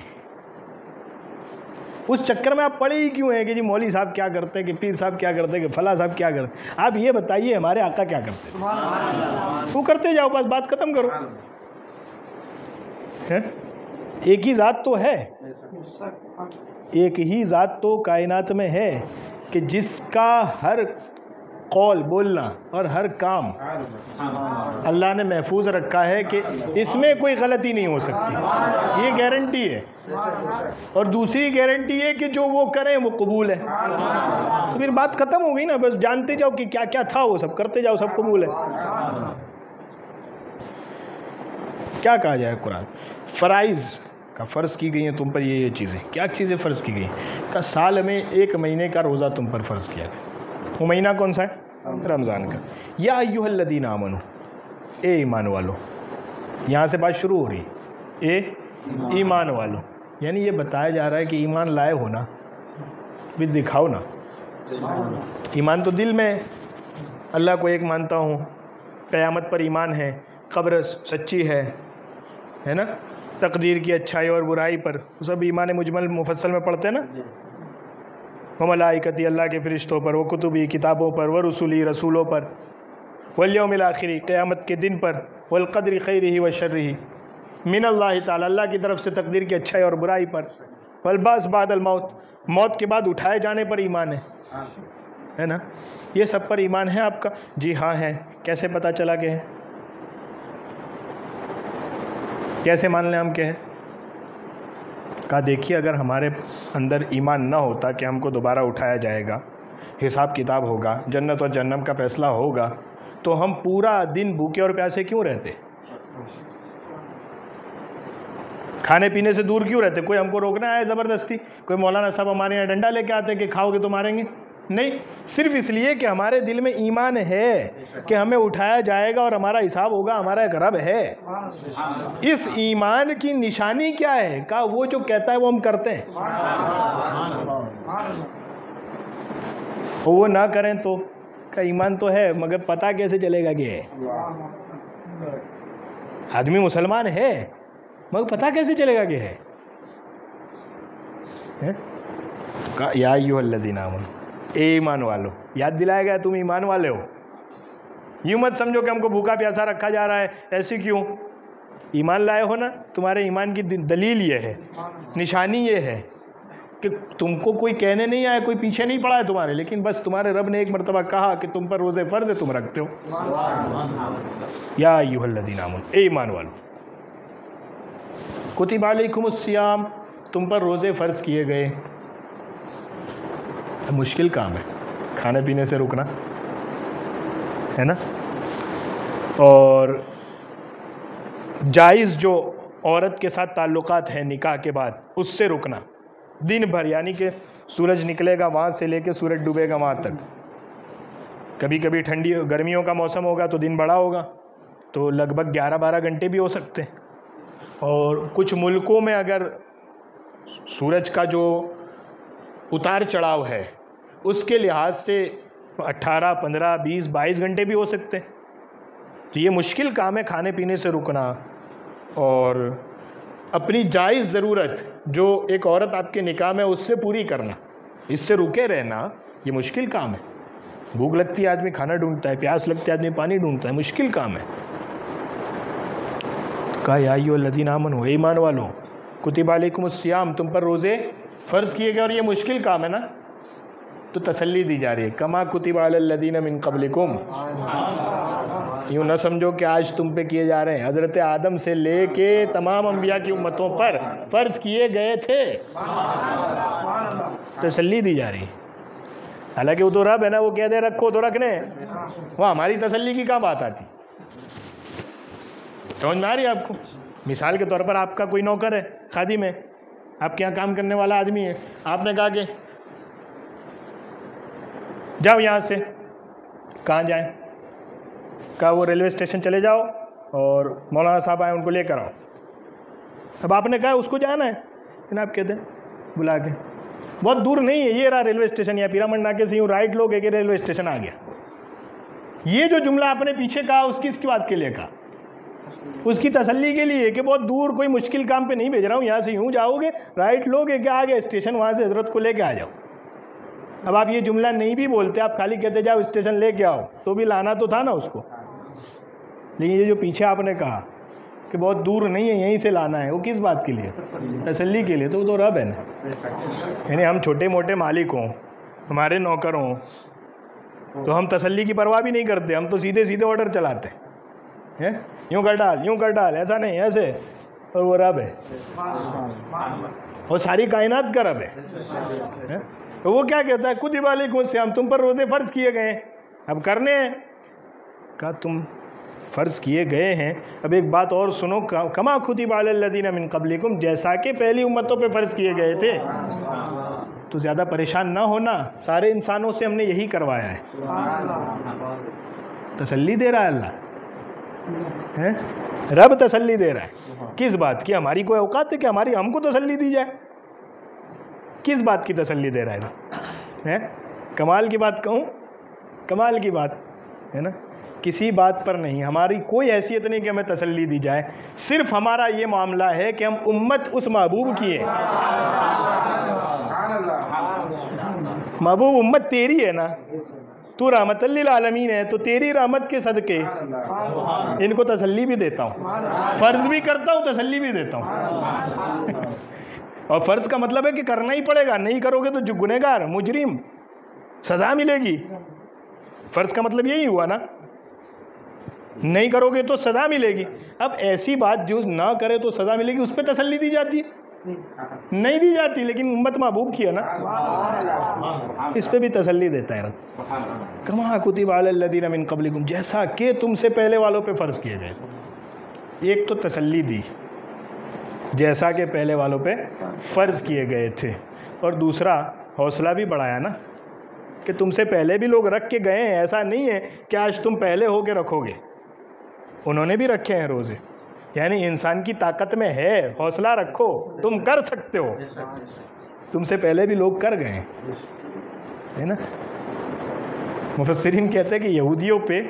اس چکر میں آپ پڑے ہی کیوں ہیں کہ جی مولوی صاحب کیا کرتے ہیں، کہ پیر صاحب کیا کرتے ہیں، کہ فلاں صاحب کیا کرتے ہیں؟ آپ یہ بتائیے ہمارے آقا کیا کرتے ہیں، وہ کرتے جاؤ، بس بات ختم کرو۔ ایک ہی ذات تو ہے، ایک ہی ذات تو کائنات میں ہے کہ جس کا ہر قول بولنا اور ہر کام اللہ نے محفوظ رکھا ہے کہ اس میں کوئی غلطی نہیں ہو سکتی، یہ گارنٹی ہے، اور دوسری گارنٹی ہے کہ جو وہ کریں وہ قبول ہے، تو پھر بات ختم ہو گئی نا، بس جانتے جاؤ کہ کیا کیا تھا وہ سب کرتے جاؤ، سب قبول ہے۔ کیا کہا جائے قرآن؟ فرائض کا فرض کی گئی ہیں تم پر یہ چیزیں، کیا چیزیں فرض کی گئی ہیں؟ کہ سال میں 1 مہینے کا روزہ تم پر فرض کیا گیا، وہ مہینہ کون سا ہے؟ رمضان کا۔ یا ایھا الذین آمنو، اے ایمان والو، یہاں سے بات شروع ہو رہی ہے، اے ایمان والو، یعنی یہ بتایا جا رہا ہے کہ ایمان لائے ہو نا، بھی دکھاؤ نا۔ ایمان تو دل میں ہے، اللہ کو ایک مانتا ہوں، قیامت پر ایمان ہے، قبر سچی ہے، ہے نا، تقدیر کی اچھائی اور برائی پر، وہ سب ایمان مجمل مفصل میں پڑھتے ہیں نا، وہ ملائکتی اللہ کے فرشتوں پر، وہ کتبی کتابوں پر، وہ رسولی رسولوں پر، والیوم الآخری قیامت کے دن پر، والقدر خیرہ و شرہ من اللہ تعالی اللہ کی طرف سے تقدیر کی اچھائی اور برائی پر، والبعث بعد الموت موت کے بعد اٹھائے جانے پر ایمان ہے نا، یہ سب پر ایمان ہے آپ کا؟ جی ہاں ہے۔ کیسے پتہ چلا کہ ہے؟ کیسے مان لیں ہم کہ ہے؟ کہا دیکھیے اگر ہمارے اندر ایمان نہ ہوتا کہ ہم کو دوبارہ اٹھایا جائے گا، حساب کتاب ہوگا، جنت اور جہنم کا فیصلہ ہوگا، تو ہم پورا دن بھوکے اور پیاسے کیوں رہتے؟ کھانے پینے سے دور کیوں رہتے؟ کوئی ہم کو روکنا آئے زبردستی؟ کوئی مولانا صاحب ہمارے یہاں ڈنڈا لے کے آتے کہ کھاؤ گے تو ماریں گے؟ نہیں، صرف اس لیے کہ ہمارے دل میں ایمان ہے کہ ہمیں اٹھایا جائے گا اور ہمارا حساب ہوگا، ہمارا ایک رب ہے۔ اس ایمان کی نشانی کیا ہے؟ کہا وہ جو کہتا ہے وہ ہم کرتے ہیں، وہ نہ کریں تو کا ایمان تو ہے مگر پتہ کیسے چلے گا کہ ہے؟ آدمی مسلمان ہے مگر پتہ کیسے چلے گا کہ ہے؟ یا ایھا الذین آمنوا، اے ایمان والو، یاد دلائے گا تم ایمان والے ہو۔ یوں مت سمجھو کہ ہم کو بھوکا پیاسا رکھا جا رہا ہے، ایسی کیوں؟ ایمان لائے ہو نا، تمہارے ایمان کی دلیل یہ ہے، نشانی یہ ہے کہ تم کو کوئی کہنے نہیں آیا، کوئی پیچھے نہیں پڑا ہے تمہارے، لیکن بس تمہارے رب نے ایک مرتبہ کہا کہ تم پر روزے فرض ہے، تم رکھتے ہو۔ یا ایھا الذین آمنوا، اے ایمان والو، کتب علیکم الصیام، تم پر روزے فرض کیے گئے۔ مشکل کام ہے کھانے پینے سے رکنا، ہے نا، اور جائز جو عورت کے ساتھ تعلقات ہیں نکاح کے بعد اس سے رکنا دن بھر، یعنی کہ سورج نکلے گا وہاں سے لے کے سورج ڈوبے گا وہاں تک۔ کبھی کبھی ٹھنڈی گرمیوں کا موسم ہوگا تو دن بڑا ہوگا تو لگ بھگ 11-12 گھنٹے بھی ہو سکتے ہیں، اور کچھ ملکوں میں اگر سورج کا جو اتار چڑھاؤ ہے اس کے لحاظ سے 18, 15, 20, 22 گھنٹے بھی ہو سکتے ہیں۔ تو یہ مشکل کام ہے کھانے پینے سے رکنا، اور اپنی جائز ضرورت جو ایک عورت آپ کے نکاح میں اس سے پوری کرنا، اس سے رکے رہنا، یہ مشکل کام ہے۔ بھوک لگتی ہے آدمی کھانا ڈھونڈتا ہے، پیاس لگتی ہے آدمی پانی ڈھونڈتا ہے، مشکل کام ہے۔ تو کہا یا ایھا الذین آمنوا، اے ایمان والو، کتب علیکم الصیام، تم پر روزے فرض کیے گئے، اور یہ مشکل کام ہے نا، تو تسلی دی جا رہی ہے، کما کتب علی الذین من قبلکم، یوں نہ سمجھو کہ آج تم پہ کیے جا رہے ہیں، حضرت آدم سے لے کے تمام انبیاء کی امتوں پر فرض کیے گئے تھے، تسلی دی جا رہی ہے۔ حالانکہ وہ تو رب ہے نا، وہ کہہ دے رکھو تو رکھنے، وہ ہماری تسلی کی کہاں بات آتی؟ سمجھ میں آ رہی ہے آپ کو؟ مثال کے طور پر آپ کا کوئی نوکر ہے، خادم ہے، آپ کے یہاں کام کرنے والا آدمی ہے، آپ نے کہا کہ جاؤ یہاں سے، کہاں جائیں؟ کہا وہ ریلوے اسٹیشن چلے جاؤ اور مولانا صاحب آئے ان کو لے کر آؤ۔ اب آپ نے کہا اس کو جانا ہے، جناب کہتے ہیں بلا کے بہت دور نہیں ہے، یہ رہا ریلوے اسٹیشن، یا پیرامنڈ ناکے سے یوں رائٹ لو کہ ریلوے اسٹیشن آ گیا۔ یہ جو جملہ آپ نے پیچھے کہا اس کی بات کے لیے کہا، اس کی تسلی کے لیے کہ بہت دور کوئی مشکل کام پہ نہیں بھیج رہا ہوں، یہاں سے یوں جاؤ گے رائٹ لو کہ آ گیا اسٹیشن، وہاں سے حضرت کو لے کے آ جاؤ۔ اب آپ یہ جملہ نہیں بھی بولتے، آپ خالی کہتے جاؤ اسٹیشن لے کے آؤ، تو بھی لانا تو تھا نا اس کو۔ لیکن یہ جو پیچھے آپ نے کہا کہ بہت دور نہیں ہے یہیں سے لانا ہے، وہ کس بات کے لیے؟ تسلی کے لیے۔ تو وہ تو رب ہے نا، یعنی ہم چھوٹے موٹے مالک ہوں، ہمارے نوکر ہوں، تو ہم تسلی کی پرواہ بھی نہیں کرتے، ہم تو سیدھے سیدھے آرڈر چلاتے ہیں، یوں کر ڈال یوں کر ڈال، ایسا نہیں ایسے، اور وہ رب ہے، اور ساری کائنات کا رب ہے۔ تو وہ کیا کہتا ہے؟ کتب علیکم الصیام، تم پر روزے فرض کیے گئے ہیں، اب کرنے ہیں۔ کہا تم فرض کیے گئے ہیں، اب ایک بات اور سنو، کما کتب علی الذین من قبلکم، جیسا کہ پہلی امتوں پہ فرض کیے گئے تھے۔ تو زیادہ پریشان نہ ہونا، سارے انسانوں سے ہم نے یہی کروایا ہے۔ تسلی دے رہا ہے اللہ، رب تسلی دے رہا ہے۔ کس بات کی؟ ہماری کوئی اوقات ہے کہ ہم کو تسلی دی جائے؟ کس بات کی تسلی دے رہا ہے؟ کمال کی بات کہوں، کمال کی بات، ہے نا. کسی بات پر نہیں, ہماری کوئی حیثیت نہیں کہ ہمیں تسلی دی جائے, صرف ہمارا یہ معاملہ ہے کہ ہم امت اس محبوب کی ہے. محبوب امت تیری ہے نا, تو رحمت للعالمین ہے, تو تیری رحمت کے صدقے ان کو تسلی بھی دیتا ہوں, فرض بھی کرتا ہوں, تسلی بھی دیتا ہوں. اور فرض کا مطلب ہے کہ کرنا ہی پڑے گا, نہیں کرو گے تو جو گنہگار مجرم سزا ملے گی. فرض کا مطلب یہی ہوا نا, نہیں کرو گے تو سزا ملے گی. اب ایسی بات جو نہ کرے تو سزا ملے گی, اس پہ تسلی دی جاتی ہے؟ نہیں دی جاتی. لیکن امت محبوب کی ہے نا, اس پہ بھی تسلی دیتا ہے. کما کتب علی الذین من قبلکم, جیسا کہ تم سے پہلے والوں پہ فرض کیے گئے. ایک تو تسلی دی, جیسا کہ پہلے والوں پہ فرض کیے گئے تھے, اور دوسرا حوصلہ بھی بڑھایا نا کہ تم سے پہلے بھی لوگ رکھ کے گئے ہیں, ایسا نہیں ہے کہ آج تم پہلے ہو کے رکھو گے, انہوں نے بھی رکھے ہیں روزے. یعنی انسان کی طاقت میں ہے, حوصلہ رکھو, تم کر سکتے ہو, تم سے پہلے بھی لوگ کر گئے ہیں, ہے نا. مفسرین کہتے ہیں کہ یہودیوں پہ,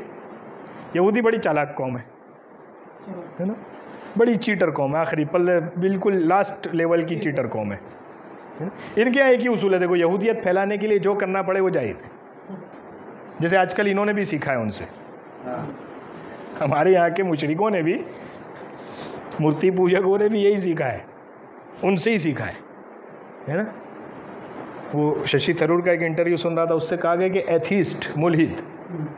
یہودی بڑی چالاک قوم ہے نا, بڑی چیٹر قوم ہے, آخری پلے بالکل لاسٹ لیول کی چیٹر قوم ہے. ان کے یہاں ایک ہی اصول ہے, دیکھو یہودیت پھیلانے کے لیے جو کرنا پڑے وہ جائز ہے. جیسے آج کل انہوں نے بھی سیکھا ہے ان سے, ہمارے یہاں کے مشرکوں نے بھی, مورتی پوجکوں نے بھی یہی سیکھا ہے, ان سے ہی سیکھا ہے نا. وہ ششی تھرور کا ایک انٹرویو سن رہا تھا, اس سے کہا گیا کہ ایتھیسٹ, ملحد,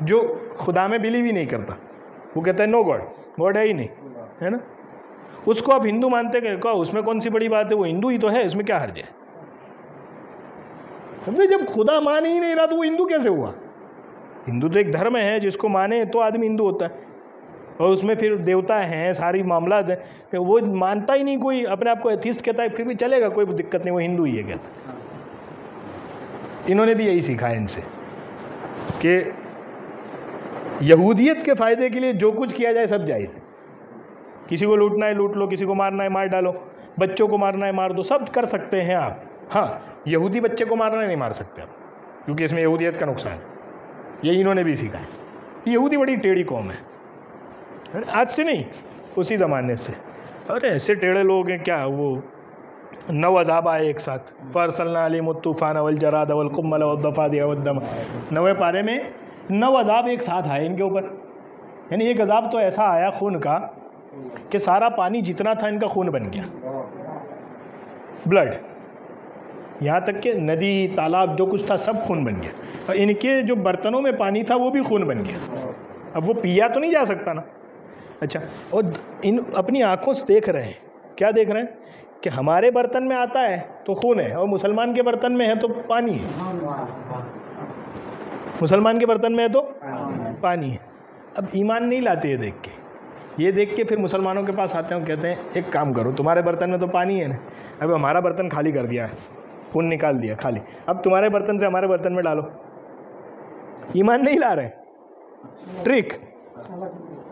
جو خدا میں بلیو ہی نہیں کرتا, وہ کہتا ہے نو گاڈ, گاڈ ہے ہی نہیں, ہے نا. اس کو آپ ہندو مانتے کہ اس میں کون سی بڑی بات ہے, وہ ہندو ہی تو ہے, اس میں کیا حرج ہے. جب خدا مان ہی نہیں رہا تو وہ ہندو کیسے ہوا؟ ہندو تو ایک دھرم ہے, جس کو مانے تو آدمی ہندو ہوتا ہے, اور اس میں پھر دیوتا ہیں, ساری معاملات ہیں, کہ وہ مانتا ہی نہیں کوئی, اپنے آپ کو ایتھیسٹ کہتا ہے, پھر بھی چلے گا, کوئی دقت نہیں, وہ ہندو ہی ہے کہتا. انہوں نے بھی یہی سیکھا ہے ان سے کہ یہودیت کے فائدے کے لیے جو کچھ کیا جائے سب جائز ہے. کسی کو لوٹنا ہے لوٹ لو, کسی کو مارنا ہے مار ڈالو, بچوں کو مارنا ہے مار دو, سب کر سکتے ہیں آپ. ہاں, یہودی بچے کو مارنا نہیں مار سکتے آپ, کیونکہ اس میں یہودیت کا نقصان ہے. یہی انہوں نے بھی سیکھا ہے. یہودی بڑی ٹیڑھی قوم ہے, آج سے نہیں, اسی زمانے سے. ارے ایسے ٹیڑھے لوگ ہیں کیا, وہ 9 عذاب آئے ایک ساتھ, فارسلنا علیہم الطوفان والجراد والقمل والضفادع والدم. 9ویں پارے میں 9 عذاب ایک ساتھ آئے ان کے اوپر. یعنی ایک عذاب تو ایسا آیا خون کا کہ سارا پانی جتنا تھا ان کا خون بن گیا, بلڈ, یہاں تک کہ ندی تالاب جو کچھ تھا سب خون بن گیا, اور ان کے جو برتنوں میں پانی تھا وہ بھی خون بن گیا. اب وہ پیا تو نہیں جا سکتا نا. اچھا, اور ان اپنی آنکھوں سے دیکھ رہے ہیں, کیا دیکھ رہے ہیں کہ ہمارے برتن میں آتا ہے تو خون ہے, اور مسلمان کے برتن میں ہے تو پانی ہے, مسلمان کے برتن میں ہے تو پانی ہے. اب ایمان نہیں لاتے یہ دیکھ کے, یہ دیکھ کے پھر مسلمانوں کے پاس آتے ہیں اور کہتے ہیں ایک کام کرو, تمہارے برتن میں تو پانی ہے نا, اب ہمارا برتن خالی کر دیا ہے, خون نکال دیا خالی, اب تمہارے برتن سے ہمارے برتن میں ڈالو. ایمان نہیں لا رہے, ٹرک,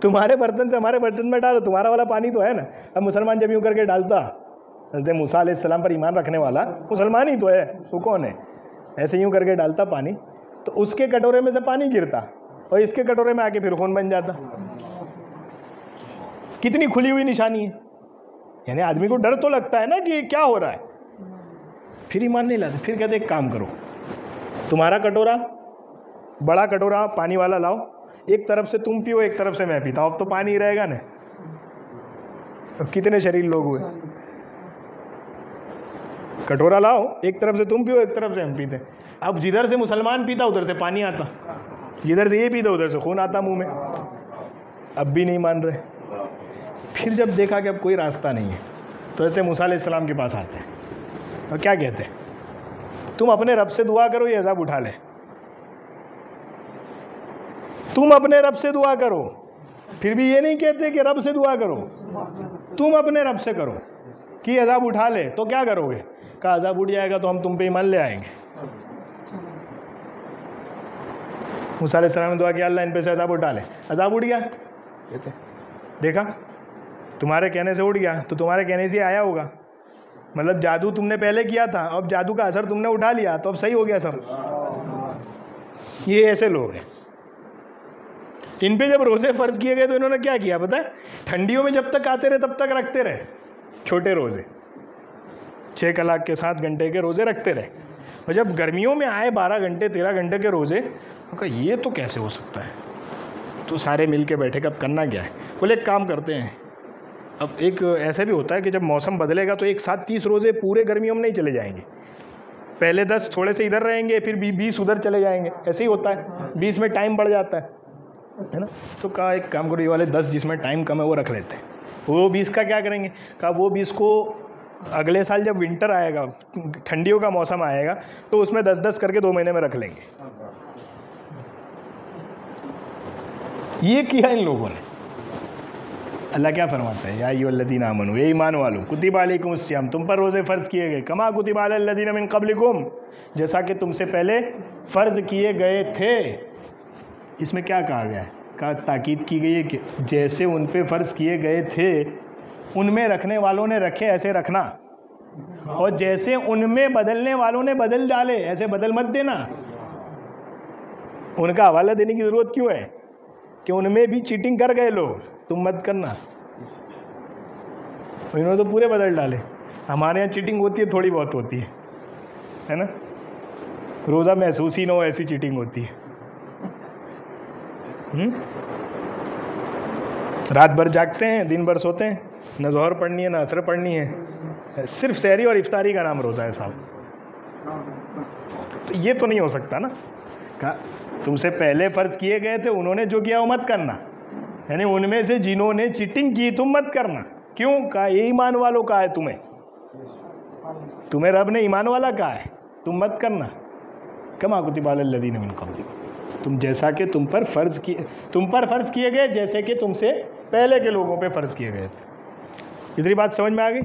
تمہارے برتن سے ہمارے برتن میں ڈالو, تمہارا والا پانی تو ہے نا. اب مسلمان جب یوں کر کے ڈالتا, حضرت موسیٰ علیہ السلام پر ایمان رکھنے والا مسلمان ہی تو ہے, وہ کون ہے, ایسے یوں کر کے ڈالتا پانی, تو اس کے کٹورے میں سے پانی گرتا, اور اس کے کٹورے میں آ کے پھر خون بن جاتا. کتنی کھلی ہوئی نشانی ہے. یعنی آدمی کو ڈر تو لگتا ہے نا کہ کیا ہو رہا ہے, پھر ایمان نہیں لاتے. پھر کہتے ایک کام کرو, تمہارا کٹورا, بڑا کٹورا پانی والا لاؤ, ایک طرف سے تم پیو, ایک طرف سے میں پیتا ہوں, اب تو پانی رہے گا نا. اب کتنے شریر لوگ ہوئے, کٹورا لاؤ, ایک طرف سے تم پیو, ایک طرف سے ہم پیتے. اب جدھر سے مسلمان پیتا ادھر سے پانی آتا, جدھر سے یہ پیتا ادھر سے خون آتا منہ میں. اب بھی نہیں مان رہے. پھر جب دیکھا کہ اب کوئی راستہ نہیں ہے تو حضرت موسیٰ علیہ السلام کے پاس آتے ہیں, اور کیا کہتے ہیں, تم اپنے رب سے دعا کرو یہ عذاب اٹھا لے. تم اپنے رب سے دعا کرو, پھر بھی یہ نہیں کہتے کہ رب سے دعا کرو, تم اپنے رب سے کرو کہ عذاب اٹھا لے. تو کیا کرو گے, کہا عذاب اٹھ جائے گا تو ہم تم پہ ایمان لے آئیں گے. موسیٰ علیہ السلام نے دعا کیا, اللہ ان پہ سے عذاب اٹھا لے. عذاب اٹھ گیا, دیکھا تمہارے کہنے سے اٹھ گیا, تو تمہارے کہنے سے آیا ہوگا, مطلب جادو تم نے پہلے کیا تھا, اب جادو کا اثر تم نے اٹھا لیا, تو اب صحیح ہو گیا سب. یہ ایسے لوگ ہیں. ان پہ جب روزے فرض کیے گئے تو انہوں نے کیا کیا پتہ ہے؟ ٹھنڈیوں میں جب تک آتے رہے تب تک رکھتے رہے چھوٹے روزے، 6 کلاک کے 7 گھنٹے کے روزے رکھتے رہے، اور جب گرمیوں میں آئے 12 گھنٹے 13 گھنٹے کے روزے، انہوں نے کہا یہ تو کیسے ہو سکتا ہے؟ تو سارے مل کے بیٹھے کہ اب کرنا کیا ہے؟ بولے ایک کام کرتے ہیں، اب ایک ایسا بھی ہوتا ہے کہ جب موسم بدلے گا تو ایک ساتھ 30 روزے پورے گرمیوں میں نہیں چلے جائیں گے، پہلے 10 تھوڑے سے ادھر رہیں گے، پھر 20 ادھر چلے جائیں گے، ایسے ہی ہوتا ہے، 20 میں ٹائم بڑھ جاتا ہے نا؟ تو کہا ایک کام کرو، یہ والے 10 جس میں ٹائم کم ہے وہ رکھ لیتے ہیں، وہ 20 کا کیا کریں گے؟ کہا وہ 20 کو اگلے سال جب ونٹر آئے گا، ٹھنڈیوں کا موسم آئے گا، تو اس میں 10 کر کے 2 مہینے میں رکھ لیں گے۔ یہ کیا ان لوگوں نے۔ اللہ کیا فرماتا ہے؟ یا ایھا الذین آمنوا، اے ایمان والو، کتب علیکم الصیام، تم پر روزے فرض کیے گئے، کما کتب علی الذین من قبلکم، جیسا کہ تم سے پہلے فرض کیے گئے تھے۔ اس میں کیا کہا گیا ہے؟ کہا تاکید کی گئی ہے کہ جیسے ان پہ فرض کیے گئے تھے ان میں رکھنے والوں نے رکھے، ایسے رکھنا، اور جیسے ان میں بدلنے والوں نے بدل ڈالے، ایسے بدل مت دینا۔ ان کا حوالہ دینے کی ضرورت کیوں ہے؟ کہ ان میں بھی چیٹنگ کر گئے لوگ، تم مت کرنا۔ انہوں نے تو پورے بدل ڈالے۔ ہمارے یہاں چیٹنگ ہوتی ہے، تھوڑی بہت ہوتی ہے نا، روزہ محسوس ہی نہ ہو ایسی چیٹنگ ہوتی ہے۔ رات بھر جاگتے ہیں، دن بھر سوتے ہیں، نہ ظہر پڑھنی ہے نہ عصر پڑھنی ہے، صرف سحری اور افطاری کا نام روزہ ہے صاحب۔ تو یہ تو نہیں ہو سکتا نا۔ کہا تم سے پہلے فرض کیے گئے تھے، انہوں نے جو کیا وہ مت کرنا، یعنی ان میں سے جنہوں نے چیٹنگ کی تم مت کرنا۔ کیوں؟ کہا یہ ایمان والوں کا ہے، تمہیں رب نے ایمان والا کہا ہے، تم مت کرنا۔ کما کتب علی الذین من قبلکم، تم جیسا کہ تم پر فرض کیے گئے، جیسے کہ تم سے پہلے کے لوگوں پہ فرض کیے گئے تھے۔ اتنی بات سمجھ میں آ گئی؟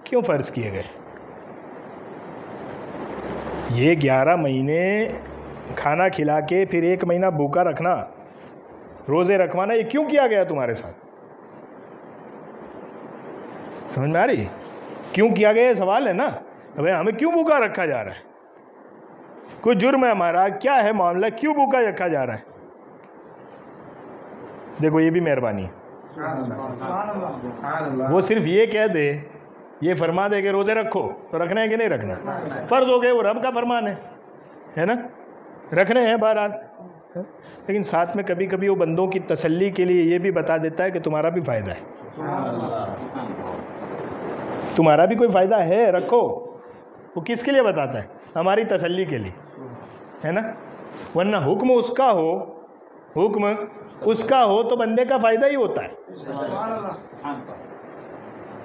کیوں فرض کیے گئے؟ یہ 11 مہینے کھانا کھلا کے پھر 1 مہینہ بھوکا رکھنا، روزے رکھوانا، یہ کیوں کیا گیا تمہارے ساتھ؟ سمجھ میں آ رہی؟ کیوں کیا گیا یہ سوال ہے نا۔ بھائی ہمیں کیوں بھوکا رکھا جا رہا ہے؟ کوئی جرم ہے ہمارا؟ کیا ہے معاملہ؟ کیوں بھوکا رکھا جا رہا ہے؟ دیکھو یہ بھی مہربانی ہے، وہ صرف یہ کہہ دے، یہ فرما دے کہ روزے رکھو، تو رکھنا ہے کہ نہیں رکھنا؟ فرض ہو گئے، وہ رب کا فرمان ہے نا، رکھنے ہیں بہرحال۔ لیکن ساتھ میں کبھی کبھی وہ بندوں کی تسلی کے لیے یہ بھی بتا دیتا ہے کہ تمہارا بھی فائدہ ہے، تمہارا بھی کوئی فائدہ ہے، رکھو۔ وہ کس کے لیے بتاتا ہے؟ ہماری تسلی کے لیے، ہے نا۔ ورنہ حکم اس کا ہو تو بندے کا فائدہ ہی ہوتا ہے۔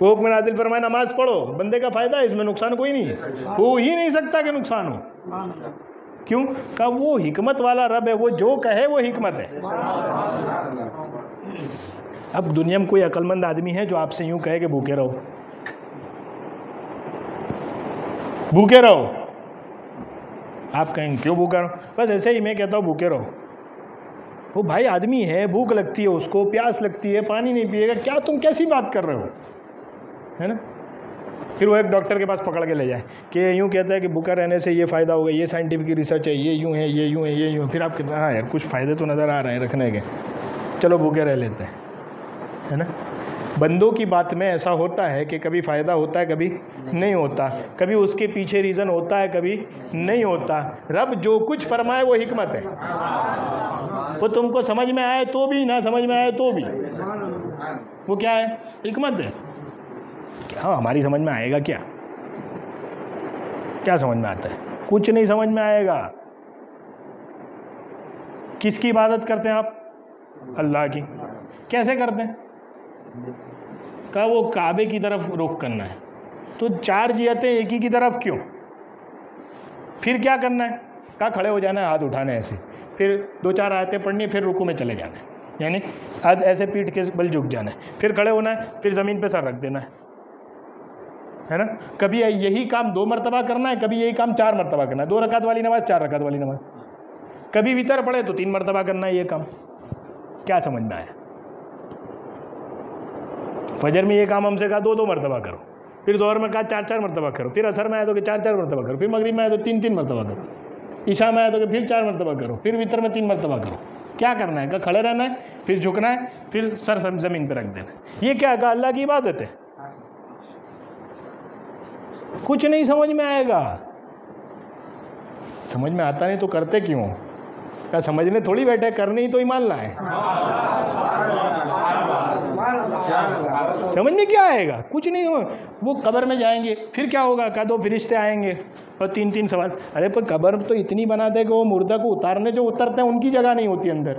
وہ حکم نازل فرمائے نماز پڑھو، بندے کا فائدہ ہے، اس میں نقصان کوئی نہیں ہے، ہو ہی نہیں سکتا کہ نقصان ہو۔ کیوں؟ کہ وہ حکمت والا رب ہے، وہ جو کہے وہ حکمت ہے۔ اب دنیا میں کوئی عقل مند آدمی ہے جو آپ سے یوں کہے کہ بھوکے رہو، بھوکے رہو؟ آپ کہیں کیوں بھوکا رہو؟ بس ایسے ہی میں کہتا ہوں بھوکے رہو۔ وہ بھائی آدمی ہے، بھوک لگتی ہے اس کو، پیاس لگتی ہے، پانی نہیں پیے گا، کیا تم کیسی بات کر رہے ہو، ہے نا۔ پھر وہ ایک ڈاکٹر کے پاس پکڑ کے لے جائے کہ یوں کہتا ہے کہ بھوکا رہنے سے یہ فائدہ ہوگا، یہ سائنٹیفک ریسرچ ہے، یہ یوں ہے، یہ یوں ہے، یہ یوں ہے۔ پھر آپ کہتے ہیں ہاں یار کچھ فائدے تو نظر آ رہے ہیں رکھنے کے، چلو بھوکے رہ لیتے ہیں، ہے نا۔ بندوں کی بات میں ایسا ہوتا ہے کہ کبھی فائدہ ہوتا ہے، کبھی نہیں ہوتا، کبھی اس کے پیچھے ریزن ہوتا ہے، کبھی نہیں ہوتا۔ رب جو کچھ فرمائے وہ حکمت ہے، وہ تم کو سمجھ میں آئے تو بھی، نہ سمجھ میں آئے تو بھی، وہ کیا ہے؟ حکمت ہے۔ کیا ہماری سمجھ میں آئے گا؟ کیا سمجھ میں آتا ہے؟ کچھ نہیں سمجھ میں آئے گا۔ کس کی عبادت کرتے ہیں آپ؟ اللہ کی۔ کیسے کرتے ہیں؟ کہا وہ کعبے کی طرف رخ کرنا ہے، تو 4 جہتیں ایک ہی کی طرف کیوں؟ پھر کیا کرنا ہے؟ کہا کھڑے ہو جانا ہے، ہاتھ اٹھانا ہے ایسے، پھر 2-4 آیتیں پڑھنی ہے، پھر رکوع میں چلے جانا ہے، یعنی ہاتھ ایسے پیٹھ کے بل جھک جانا ہے، پھر کھڑے ہونا ہے، پھر زمین پہ سر رکھ دینا ہے نا۔ کبھی یہی کام 2 مرتبہ کرنا ہے، کبھی یہی کام 4 مرتبہ کرنا ہے، 2 رکعت والی نماز 4 رکعت والی نماز، کبھی وتر پڑھے تو 3 مرتبہ کرنا ہے یہ کام۔ کیا سمجھ میں آیا؟ فجر میں یہ کام ہم سے کہا 2 مرتبہ کرو، پھر ظہر میں کہا 4 مرتبہ کرو، پھر عصر میں آئے تو کہ 4 مرتبہ کرو، پھر مغرب میں آئے تو 3 مرتبہ کرو۔ عشاء میں آئے تو کہ پھر 4 مرتبہ کرو، پھر وتر میں 3 مرتبہ کرو. کیا کرنا ہے؟ کہ کھڑے رہنا ہے، پھر جھکنا ہے، پھر سر زمین پہ رکھ دینا ہے. یہ کیا؟ کہ اللہ کی عبادت ہے. کچھ نہیں سمجھ میں آئے گا. سمجھ میں آتا نہیں تو کرتے کیوں؟ کیا سمجھنے تھوڑی بیٹھے، کرنے ہی تو ایمان لائے. سمجھ میں کیا آئے گا؟ کچھ نہیں. وہ قبر میں جائیں گے، پھر کیا ہوگا؟ کہ 2 فرشتے آئیں گے اور 3 سوال. ارے پر قبر تو اتنی بنا دے کہ وہ مردہ کو اتارنے جو اترتے ہیں ان کی جگہ نہیں ہوتی اندر.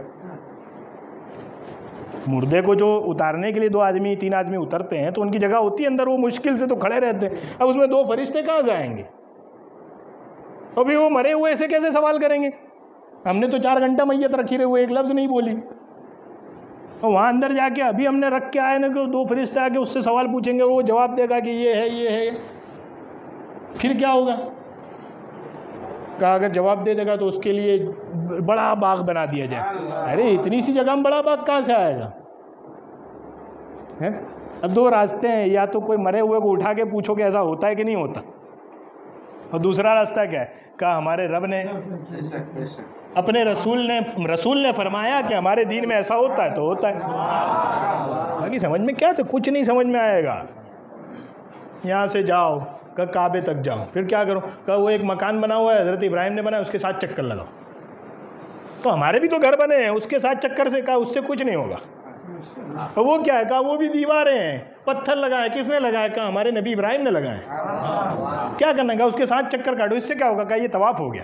مردے کو جو اتارنے کے لیے 2 آدمی 3 آدمی اترتے ہیں تو ان کی جگہ ہوتی ہے اندر، وہ مشکل سے تو کھڑے رہتے ہیں. اب اس میں 2 فرشتے کہاں سے آئیں گے؟ ابھی وہ مرے ہوئے سے کیسے سوال کریں گے؟ ہم نے تو 4 گھنٹہ میت رکھی رہے ہوئے، ایک لفظ نہیں بولی. اور وہاں اندر جا کے ابھی ہم نے رکھ کے آئے نا کہ 2 فرشتے آ کے اس سے سوال پوچھیں گے، وہ جواب دے گا کہ یہ ہے یہ ہے. پھر کیا ہوگا؟ کہا اگر جواب دے دے گا تو اس کے لیے بڑا باغ بنا دیا جائے. ارے اتنی سی جگہ میں بڑا باغ کہاں سے آئے گا؟ اب 2 راستے ہیں، یا تو کوئی مرے ہوئے کو اٹھا کے پوچھو کہ ایسا ہوتا ہے کہ نہیں ہوتا، اور دوسرا راستہ کیا ہے؟ کہا ہمارے رب نے اپنے رسول نے فرمایا کہ ہمارے دین میں ایسا ہوتا ہے تو ہوتا ہے. باقی سمجھ میں کیا؟ تو کچھ نہیں سمجھ میں آئے گا. یہاں سے جاؤ کہ کعبے تک جاؤ، پھر کیا کرو؟ کہ وہ ایک مکان بنا ہوا ہے حضرت ابراہیم نے بنایا، اس کے ساتھ چکر لگاؤ. تو ہمارے بھی تو گھر بنے ہیں، اس کے ساتھ چکر سے کہا اس سے کچھ نہیں ہوگا. وہ کیا ہے؟ کہا وہ بھی دیواریں ہیں، پتھر لگائے. کس نے لگائے؟ کہا ہمارے نبی ابراہیم نے لگائے. کیا کرنا ہے؟ اس کے ساتھ چکر کاٹو، اس سے کیا ہوگا؟ کہا یہ طواف ہو گیا.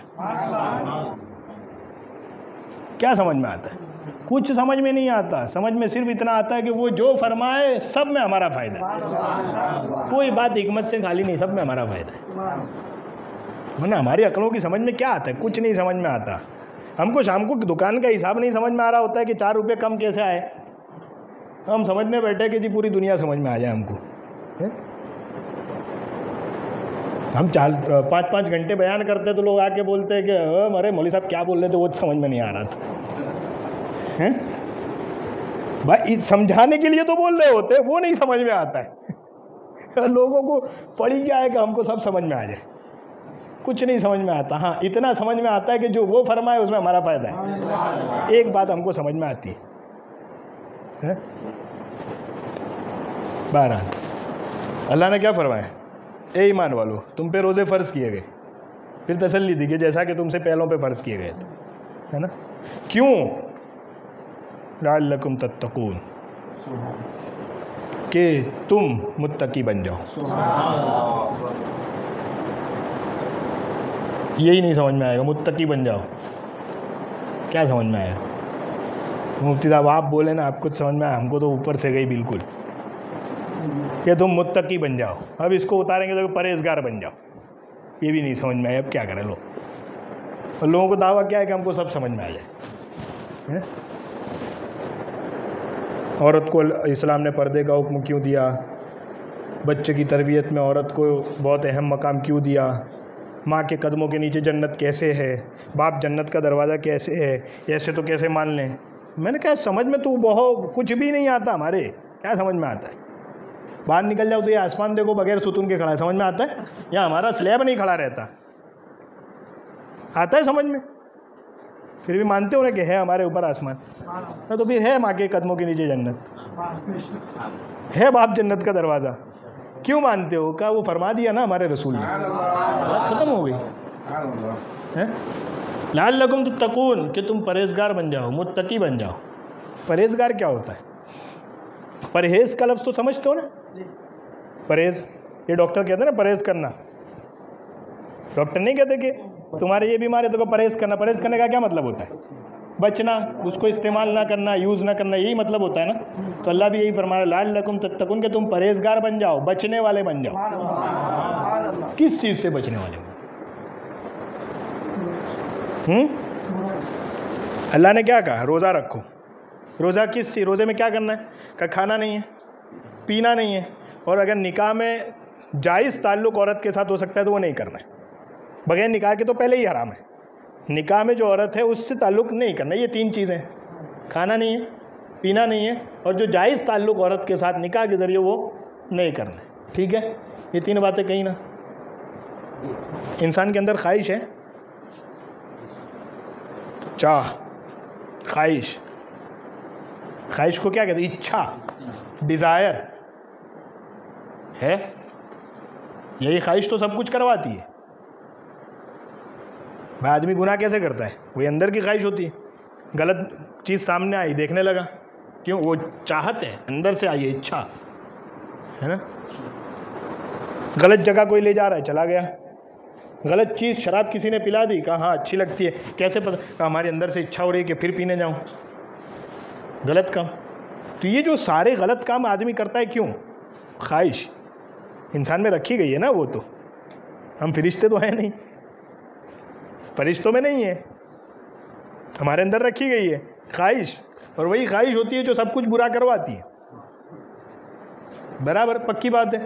کیا سمجھ میں آتا ہے؟ کچھ سمجھ میں نہیں آتا. سمجھ میں صرف اتنا آتا ہے کہ وہ جو فرمائے سب میں ہمارا فائدہ ہے. کوئی بات حکمت سے خالی نہیں، سب میں ہمارا فائدہ ہے. ورنہ ہماری عقلوں کی سمجھ میں کیا آتا ہے؟ کچھ نہیں سمجھ میں آتا. ہم کو شام کو دکان کا حساب نہیں سمجھ میں آ رہا ہوتا ہے کہ 4 روپے کم کیسے آئے. ہم سمجھنے بیٹھے کہ جی پوری دنیا سمجھ میں آ جائے ہم کو. ہم 5 گھنٹے بیان کرتے تو لوگ آ کے بولتے ہیں کہ ارے مولوی صاحب کیا بول رہے تھے، وہ سمجھ میں نہیں آ رہا تھا. بھائی سمجھانے کے لیے تو بول رہے ہوتے، وہ نہیں سمجھ میں آتا ہے. لوگوں کو پڑھی کیا ہے کہ ہم کو سب سمجھ میں آ جائے. کچھ نہیں سمجھ میں آتا. ہاں اتنا سمجھ میں آتا ہے کہ جو وہ فرمائے اس میں ہمارا فائدہ ہے. ایک بات ہم کو سمجھ میں آتی ہے. بہرحال اللہ نے کیا فرمایا؟ اے ایمان والو تم پہ روزے فرض کیے گئے. پھر تسلی دی کہ جیسا کہ تم سے پہلوں پہ فرض کیے گئے تھے، ہے نا. کیوں؟ لعلکم تتقون، کہ تم متقی بن جاؤ. یہی نہیں سمجھ میں آئے گا. متقی بن جاؤ کیا سمجھ میں آئے گا؟ مفتی صاحب آپ بولے نا، آپ کچھ سمجھ میں آیا، ہم کو تو اوپر سے گئی بالکل. کہ تم متقی بن جاؤ. اب اس کو اتاریں گے تو پرہیزگار بن جاؤ. یہ بھی نہیں سمجھ میں آیا. اب کیا کریں لوگ؟ اور لوگوں کو دعویٰ کیا ہے کہ ہم کو سب سمجھ میں آ جائے. عورت کو اسلام نے پردے کا حکم کیوں دیا؟ بچے کی تربیت میں عورت کو بہت اہم مقام کیوں دیا؟ ماں کے قدموں کے نیچے جنت کیسے ہے؟ باپ جنت کا دروازہ کیسے ہے؟ ایسے تو کیسے مان لیں؟ میں نے کہا سمجھ میں تو بہت کچھ بھی نہیں آتا ہمارے. کیا سمجھ میں آتا ہے؟ باہر نکل جاؤ تو یہ آسمان دیکھو بغیر ستون کے کھڑا ہے، سمجھ میں آتا ہے؟ یا ہمارا سلیب نہیں کھڑا رہتا؟ آتا ہے سمجھ میں؟ پھر بھی مانتے ہو نا کہ ہے ہمارے اوپر آسمان. تو پھر ہے ماں کے قدموں کے نیچے جنت، ہے باپ جنت کا دروازہ. کیوں مانتے ہو؟ کہا وہ فرما دیا نا ہمارے رسول نے، بات ختم ہو گئی. لعلکم تتقون، کہ تم پرہیزگار بن جاؤ، متقی بن جاؤ. پرہیزگار کیا ہوتا ہے؟ پرہیز کا لفظ تو سمجھتے ہو نا. پرہیز یہ ڈاکٹر کہتے ہیں نا پرہیز کرنا. ڈاکٹر نہیں کہتے کہ تمہارے یہ بیمار ہے تو پرہیز کرنا. پرہیز کرنے کا کیا مطلب ہوتا ہے؟ بچنا، اس کو استعمال نہ کرنا، یوز نہ کرنا، یہی مطلب ہوتا ہے نا. تو اللہ بھی یہی فرما رہا ہے لعلکم تتقون، کہ تم پرہیزگار بن جاؤ، بچنے والے بن جاؤ. کس چیز سے بچنے والے بن؟ اللہ نے کیا کہا؟ روزہ رکھو. روزہ کس چیز؟ روزے میں کیا کرنا ہے؟ کہ کھانا نہیں ہے، پینا نہیں ہے، اور اگر نکاح میں جائز تعلق عورت کے ساتھ ہو سکتا ہے تو وہ نہیں کرنا ہے. بغیر نکاح کے تو پہلے ہی حرام ہے. نکاح میں جو عورت ہے اس سے تعلق نہیں کرنا. یہ 3 چیزیں، کھانا نہیں ہے، پینا نہیں ہے، اور جو جائز تعلق عورت کے ساتھ نکاح کے ذریعے وہ نہیں کرنا ہے. ٹھیک ہے، یہ 3 باتیں کہیں نا. انسان کے اندر خواہش ہے چاہ، خواہش. خواہش کو کیا کہتے ہیں؟ اچھا، ڈیزائر ہے. یہی خواہش تو سب کچھ کرواتی ہے. بھائی آدمی گناہ کیسے کرتا ہے؟ وہی اندر کی خواہش ہوتی ہے. غلط چیز سامنے آئی، دیکھنے لگا، کیوں؟ وہ چاہت ہے، اندر سے آئی ہے، اچھا ہے نا. غلط جگہ کوئی لے جا رہا ہے، چلا گیا. غلط چیز، شراب کسی نے پلا دی، کہا ہاں اچھی لگتی ہے، کیسے پتہ؟ کہا ہمارے اندر سے اچھا ہو رہی ہے کہ پھر پینے جاؤں. غلط کام. تو یہ جو سارے غلط کام آدمی کرتا ہے، کیوں؟ خواہش انسان میں رکھی گئی ہے نا. وہ تو ہم فرشتے تو ہیں نہیں، فرشتوں میں نہیں ہے، ہمارے اندر رکھی گئی ہے خواہش. اور وہی خواہش ہوتی ہے جو سب کچھ برا کرواتی ہے. برابر، پکی بات ہے.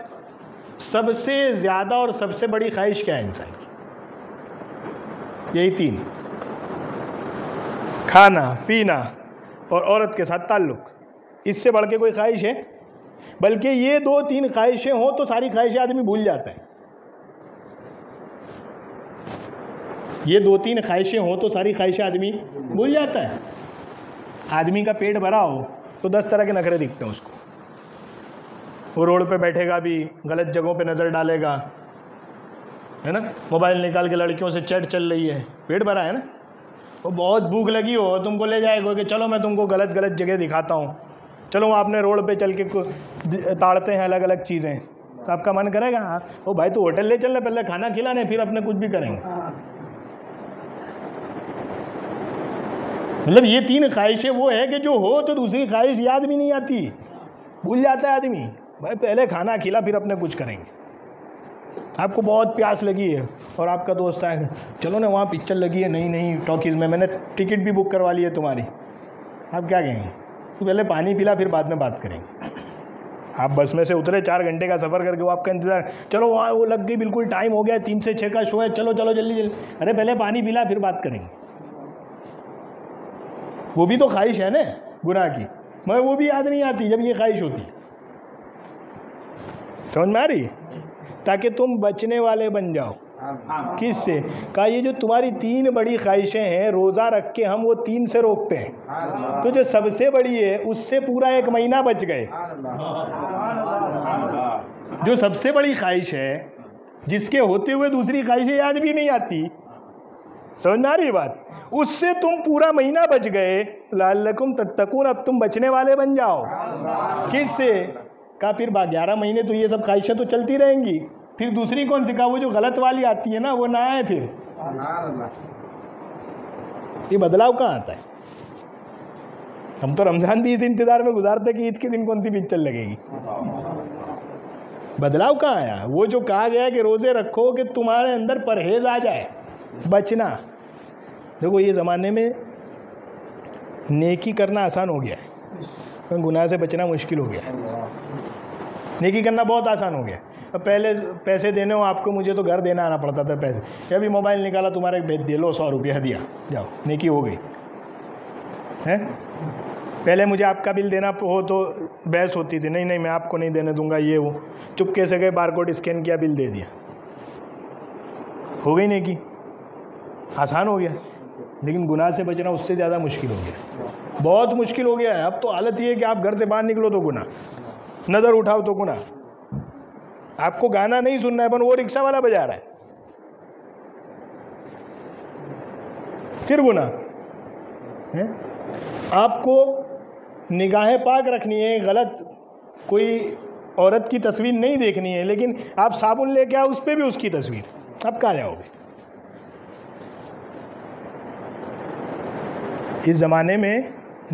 سب سے زیادہ اور سب سے بڑی خواہش کیا ہے انسان کی؟ یہی تین: کھانا، پینا اور عورت کے ساتھ تعلق. اس سے بڑھ کے کوئی خواہش ہے؟ بلکہ یہ دو تین خواہشیں ہوں تو ساری خواہشیں آدمی بھول جاتا ہے. یہ دو تین خواہشیں ہوں تو ساری خواہشیں آدمی بھول جاتا ہے. آدمی کا پیٹ بھرا ہو تو 10 طرح کے نخرے دکھتے ہیں اس کو. وہ روڈ پہ بیٹھے گا بھی، غلط جگہوں پہ نظر ڈالے گا، ہے نا. موبائل نکال کے لڑکیوں سے چیٹ چل رہی ہے، پیٹ بھرا ہے نا. وہ بہت بھوک لگی ہو، تم کو لے جائے گا کہ چلو میں تم کو غلط غلط جگہ دکھاتا ہوں، چلو وہ اپنے روڈ پہ چل کے تاڑتے ہیں الگ الگ چیزیں. تو آپ کا من کرے گا او بھائی تو ہوٹل لے چلنا، پہلے کھانا کھلانے پھر اپنے کچھ بھی کریں گے. مطلب یہ تین خواہشیں وہ ہے کہ جو ہو تو دوسری خواہش یاد بھی نہیں آتی، بھول جاتا ہے آدمی. بھائی پہلے کھانا کھلا پھر اپنے کچھ کریں گے. آپ کو بہت پیاس لگی ہے اور آپ کا دوست آئے گا، چلو نا وہاں پکچر لگی ہے نئی نئی ٹاکیز میں نے ٹکٹ بھی بک کروا لی ہے تمہاری. آپ کیا کہیں گے؟ تو پہلے پانی پلا پھر بعد میں بات کریں گے. آپ بس میں سے اترے 4 گھنٹے کا سفر کر کے، وہ آپ کا انتظار، چلو وہاں وہ لگ گئی بالکل ٹائم ہو گیا، 3 سے 6 کا شو ہے، چلو چلو جلدی جلدی. ارے پہلے پانی پلا پھر بات کریں گے. وہ بھی تو خواہش ہے نا گناہ کی، مگر وہ بھی یاد نہیں آتی جب یہ خواہش ہوتی ہے. سمجھ میں آ رہی ہے؟ تاکہ تم بچنے والے بن جاؤ. کس سے؟ کہا یہ جو تمہاری 3 بڑی خواہشیں ہیں، روزہ رکھ کے ہم وہ 3 سے روکتے ہیں. تو جو سب سے بڑی ہے اس سے پورا 1 مہینہ بچ گئے. جو سب سے بڑی خواہش ہے جس کے ہوتے ہوئے دوسری خواہشیں یاد بھی نہیں آتی، سمجھ میں آ رہی ہے بات؟ اس سے تم پورا مہینہ بچ گئے. لعلکم تتقون، اب تم بچنے والے بن جاؤ. کس سے؟ کہا پھر 11 مہینے تو یہ سب خواہشیں تو چلتی رہیں گی، پھر دوسری کون سی؟ کہا وہ جو غلط والی آتی ہے نا وہ نہ آئے. پھر یہ بدلاؤ کہاں آتا ہے؟ ہم تو رمضان بھی اس انتظار میں گزارتے کہ عید کے دن کون سی پکچر لگے گی. بدلاؤ کہاں آیا؟ وہ جو کہا گیا کہ روزے رکھو کہ تمہارے اندر پرہیز آ جائے، بچنا. دیکھو یہ زمانے میں نیکی کرنا آسان ہو گیا ہے، گناہ سے بچنا مشکل ہو گیا ہے. نیکی کرنا بہت آسان ہو گیا. اب پہلے پیسے دینے ہو آپ کو، مجھے تو گھر دینا آنا پڑتا تھا پیسے. یا بھی موبائل نکالا تمہارے بھیج دے، لو 100 روپیہ دیا، جاؤ، نیکی ہو گئی ہے. پہلے مجھے آپ کا بل دینا ہو تو بحث ہوتی تھی، نہیں میں آپ کو نہیں دینے دوں گا، یہ وہ. چپکے سے گئے، بار کوڈ اسکین کیا، بل دے دیا، ہو گئی نیکی. آسان ہو گیا. لیکن گناہ سے بچنا اس سے زیادہ مشکل ہو گیا، بہت مشکل ہو گیا ہے. اب تو حالت یہ ہے کہ آپ گھر سے باہر نکلو تو گناہ، نظر اٹھاؤ تو گناہ. آپ کو گانا نہیں سننا ہے پر وہ رکشہ والا بجا رہا ہے، پھر گناہ. آپ کو نگاہیں پاک رکھنی ہے، غلط کوئی عورت کی تصویر نہیں دیکھنی ہے، لیکن آپ صابن لے کے آؤ اس پہ بھی اس کی تصویر، اب کہاں جاؤ گے؟ اس زمانے میں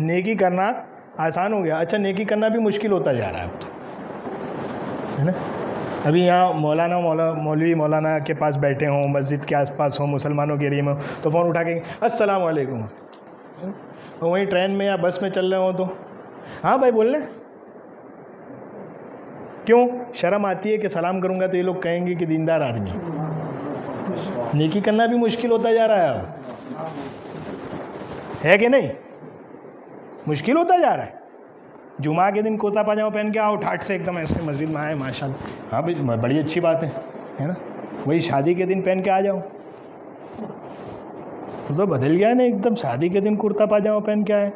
نیکی کرنا آسان ہو گیا. اچھا نیکی کرنا بھی مشکل ہوتا جا رہا ہے اب تو، ہے نا. ابھی یہاں مولوی مولانا کے پاس بیٹھے ہوں، مسجد کے آس پاس ہوں، مسلمانوں کے ایریا میں تو فون اٹھا کے السلام علیکم. وہیں ٹرین میں یا بس میں چل رہے ہوں تو ہاں بھائی بول لیں. کیوں؟ شرم آتی ہے کہ سلام کروں گا تو یہ لوگ کہیں گے کہ دیندار آدمی. نیکی کرنا بھی مشکل ہوتا جا رہا ہے اب، ہے کہ نہیں؟ مشکل ہوتا جا رہا ہے. جمعہ کے دن کرتا پاجامہ پہن کے آؤ، ٹھاٹ سے ایک دم ایسے مسجد میں آئے، ماشاء اللہ، ہاں بھائی بڑی اچھی بات ہے نا. وہی شادی کے دن پہن کے آ جاؤ، تو بدل گیا نا ایک دم, شادی کے دن کرتا پاجامہ پہن کے آئے.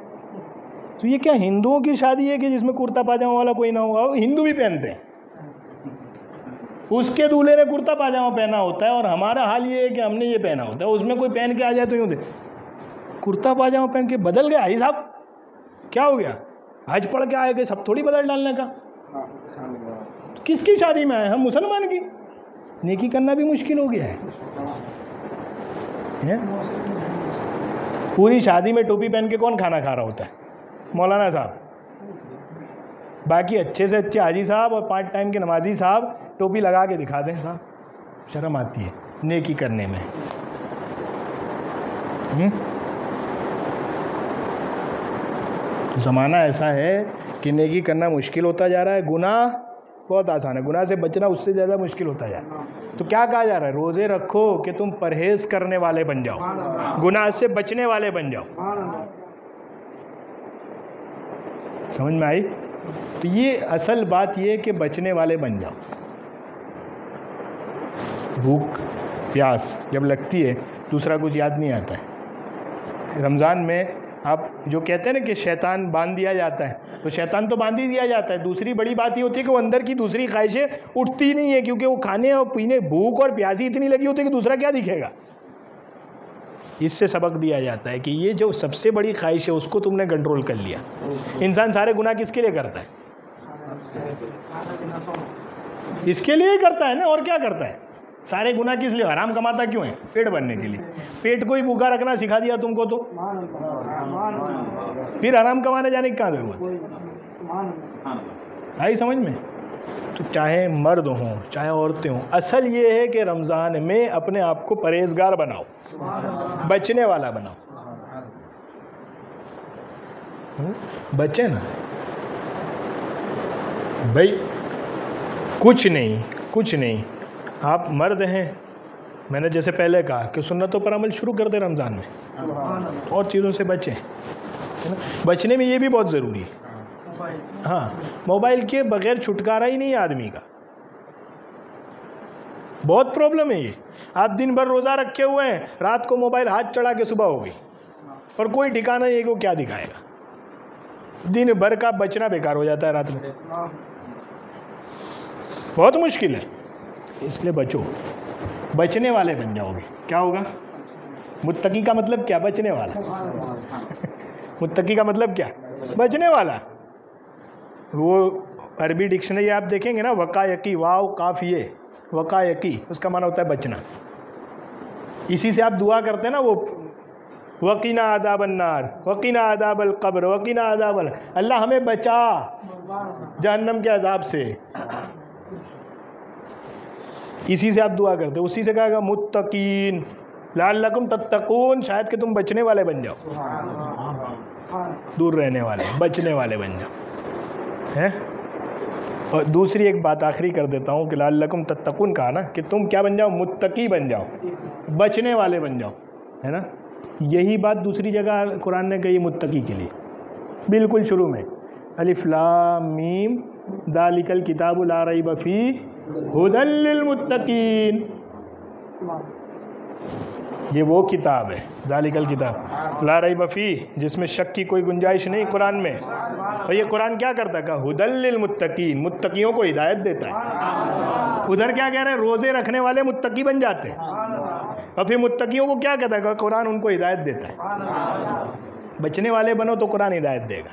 تو یہ کیا ہندوؤں کی شادی ہے کہ جس میں کرتا پاجامہ والا کوئی نہ ہوگا؟ ہندو بھی پہنتے ہیں, اس کے دولہے نے کرتا پاجامہ پہنا ہوتا ہے, اور ہمارا حال یہ ہے کہ ہم نے یہ پہنا ہوتا ہے. اس میں کوئی پہن کے آ جائے تو یوں دے کرتا پاجامہ پہن کے. بدل گیا حاجی صاحب, کیا ہو گیا؟ حج پڑھ کے آئے گئے, سب تھوڑی بدل ڈالنے کا. کس کی شادی میں آئے ہم؟ مسلمان کی. نیکی کرنا بھی مشکل ہو گیا ہے. پوری شادی میں ٹوپی پہن کے کون کھانا کھا رہا ہوتا ہے؟ مولانا صاحب. باقی اچھے سے اچھے حاجی صاحب اور پارٹ ٹائم کے نمازی صاحب ٹوپی لگا کے دکھا دیں صاحب, شرم آتی ہے نیکی کرنے میں. زمانہ ایسا ہے کہ نیکی کرنا مشکل ہوتا جا رہا ہے, گناہ بہت آسان ہے, گناہ سے بچنا اس سے زیادہ مشکل ہوتا جا رہا ہے. تو کیا کہا جا رہا ہے؟ روزے رکھو کہ تم پرہیز کرنے والے بن جاؤ, گناہ سے بچنے والے بن جاؤ. سمجھ میں آئی؟ تو یہ اصل بات یہ ہے کہ بچنے والے بن جاؤ. بھوک پیاس جب لگتی ہے دوسرا کچھ یاد نہیں آتا ہے. رمضان میں آپ جو کہتے ہیں نا کہ شیطان باندھ دیا جاتا ہے, تو شیطان تو باندھ ہی دیا جاتا ہے. دوسری بڑی بات یہ ہوتی ہے کہ وہ اندر کی دوسری خواہشیں اٹھتی نہیں ہے, کیونکہ وہ کھانے اور پینے بھوک اور پیاسی اتنی لگی ہوتی ہے کہ دوسرا کیا دکھے گا. اس سے سبق دیا جاتا ہے کہ یہ جو سب سے بڑی خواہش ہے اس کو تم نے کنٹرول کر لیا. انسان سارے گناہ کس کے لیے کرتا ہے؟ اس کے لیے ہی کرتا ہے نا, اور کیا کرتا ہے؟ سارے گناہ کس لیے؟ حرام کماتا کیوں ہے؟ پیٹ بھرنے کے لیے. پیٹ کو ہی بھوکا رکھنا سکھا دیا تم کو, تو پھر حرام کمانے جانے کی کیا ضرورت ہے؟ آئی سمجھ میں؟ تو چاہے مرد ہوں چاہے عورتیں ہوں, اصل یہ ہے کہ رمضان میں اپنے آپ کو پرہیزگار بناؤ, بچنے والا بناؤ. بچے نا بھائی, کچھ نہیں. آپ مرد ہیں, میں نے جیسے پہلے کہا کہ سنتوں پر عمل شروع کر دیں رمضان میں, اور چیزوں سے بچیں. بچنے میں یہ بھی بہت ضروری ہے. ہاں, موبائل کے بغیر چھٹکارا ہی نہیں ہے آدمی کا. بہت پرابلم ہے یہ. آپ دن بھر روزہ رکھے ہوئے ہیں, رات کو موبائل ہاتھ چڑھا کے صبح ہو گئی, اور کوئی ٹھکانہ نہیں ہے کہ وہ کیا دکھائے گا. دن بھر کا بچنا بیکار ہو جاتا ہے رات میں. بہت مشکل ہے. اس لیے بچو, بچنے والے بن جاؤ گے. کیا ہوگا؟ متقی کا مطلب کیا؟ بچنے والا. متقی کا مطلب کیا؟ بچنے والا. وہ عربی ڈکشنری آپ دیکھیں گے نا, وقایقی, واو قاف یہ, وقایقی, اس کا معنی ہوتا ہے بچنا. اسی سے آپ دعا کرتے ہیں نا, وہ وقنا عذاب النار, وقنا عذاب القبر, وقنا عذاب اللہ ہمیں بچا جہنم کے عذاب سے. اسی سے آپ دعا کرتے, اسی سے کہا گا متقین لعلکم تتقون, شاید کہ تم بچنے والے بن جاؤ, دور رہنے والے, بچنے والے بن جاؤ. اور دوسری ایک بات آخری کر دیتا ہوں کہ لعلکم تتقون کہا نا, کہ تم کیا بن جاؤ؟ متقی بن جاؤ, بچنے والے بن جاؤ, ہے نا. یہی بات دوسری جگہ قرآن نے کہی متقی کے لیے, بالکل شروع میں, الف لام میم ذالک الکتاب لا ریب فیہ ھدی للمتقین. یہ وہ کتاب ہے, ذالک الکتاب لا ریب فیہ, جس میں شک کی کوئی گنجائش نہیں قرآن میں. اور یہ قرآن کیا کرتا ہے؟ کہا ھدی للمتقین, متقیوں کو ہدایت دیتا ہے. ادھر کیا کہہ رہے ہیں؟ روزے رکھنے والے متقی بن جاتے ہیں, اور پھر متقیوں کو کیا کہتا ہے؟ کہ قرآن ان کو ہدایت دیتا ہے. بچنے والے بنو تو قرآن ہدایت دے گا.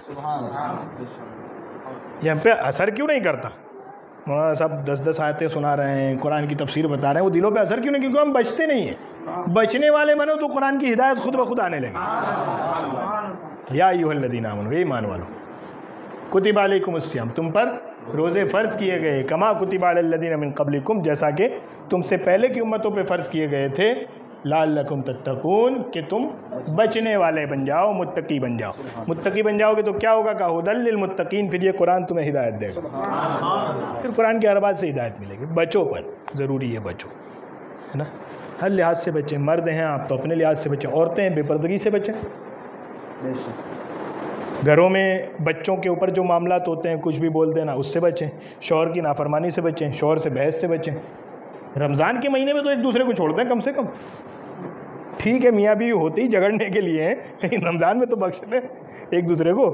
یہاں پہ اثر کیوں نہیں کرتا؟ مولانا صاحب 10 آیتیں سنا رہے ہیں, قرآن کی تفسیر بتا رہے ہیں, وہ دلوں پہ اثر کیوں نہیں؟ کیونکہ ہم بچتے نہیں ہیں. بچنے والے بنو تو قرآن کی ہدایت خود بخود آنے لگے. یا ایھا الذین آمنوا, اے ایمان والو, کتب علیکم الصیام, تم پر روزے فرض کیے گئے, کما کتب علی الذین من قبلکم, جیسا کہ تم سے پہلے کی امتوں پہ فرض کیے گئے تھے, لعلکم تتقون, کہ تم بچنے والے بن جاؤ, متقی بن جاؤ. متقی بن جاؤ گے تو کیا ہوگا؟ کہ ھدی للمتقین, پھر یہ قرآن تمہیں ہدایت دے گا. پھر قرآن کی ہر بات سے ہدایت ملے گی. بچو, پر ضروری ہے بچو, ہے نا. ہر لحاظ سے بچیں. مرد ہیں آپ تو اپنے لحاظ سے بچیں, عورتیں ہیں بے پردگی سے بچیں. گھروں میں بچوں کے اوپر جو معاملات ہوتے ہیں, کچھ بھی بول دینا, اس سے بچیں. شوہر کی نافرمانی سے بچیں, شوہر سے بحث سے بچیں. رمضان کے مہینے میں تو ایک دوسرے کو چھوڑتے ہیں کم سے کم, ٹھیک ہے میاں بیوی ہوتے ہی جھگڑنے کے لیے ہیں، لیکن رمضان میں تو بخش دیں ایک دوسرے کو.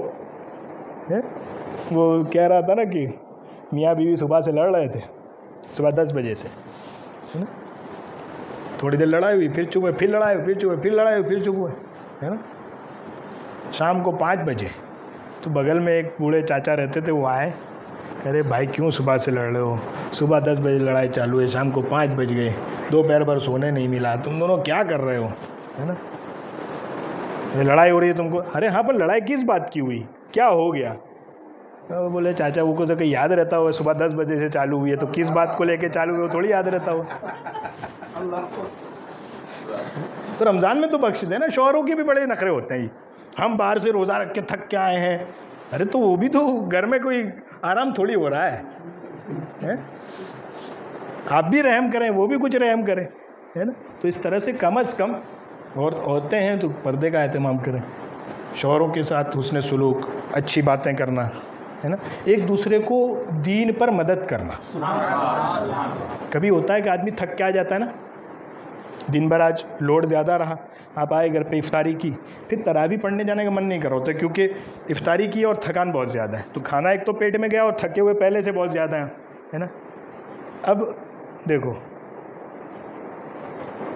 وہ کہہ رہا تھا نا کہ میاں بیوی صبح سے لڑ رہے تھے، صبح 10 بجے سے، ہے نا، تھوڑی دیر لڑائی ہوئی پھر چپ ہوئے، پھر لڑائی ہوئی پھر چپ ہوئے، پھر لڑائی ہوئی پھر چپ ہوئے، ہے نا. شام کو 5 بجے تو بغل میں ایک بوڑھے چاچا رہتے تھے، وہ آئے، کہہ رہے بھائی کیوں صبح سے لڑ رہے ہو، صبح 10 بجے لڑائی چالو ہے، شام کو 5 بج گئے، دوپہر بھر سونے نہیں ملا، تم دونوں کیا کر رہے ہو، ہے نا. لڑائی ہو رہی ہے تم کو. ارے ہاں پر لڑائی کس بات کی ہوئی، کیا ہو گیا؟ وہ بولے چاچا وہ کو تو کہیں یاد رہتا ہو، صبح 10 بجے سے چالو ہوئی ہے تو کس بات کو لے کے چالو ہوئی وہ تھوڑی یاد رہتا ہو. تو رمضان میں تو بخش دیں نا. شوہروں کے بھی بڑے نخرے ہوتے ہیں، ہم باہر سے روزہ رکھ کے تھک کے آئے ہیں. ارے تو وہ بھی تو گھر میں کوئی آرام تھوڑی ہو رہا ہے. آپ بھی رحم کریں، وہ بھی کچھ رحم کریں، ہے نا. تو اس طرح سے کم از کم ہوتے ہیں تو پردے کا اہتمام کریں، شوہروں کے ساتھ حسن سلوک، اچھی باتیں کرنا، ہے نا. ایک دوسرے کو دین پر مدد کرنا. کبھی ہوتا ہے کہ آدمی تھک کے آ جاتا ہے نا، دن بھر آج لوڈ زیادہ رہا، آپ آئے گھر پہ افطاری کی، پھر تراویح پڑھنے جانے کا من نہیں کر رہا ہوتا کیونکہ افطاری کی اور تھکان بہت زیادہ ہے، تو کھانا ایک تو پیٹ میں گیا اور تھکے ہوئے پہلے سے بہت زیادہ ہیں، ہے نا. اب دیکھو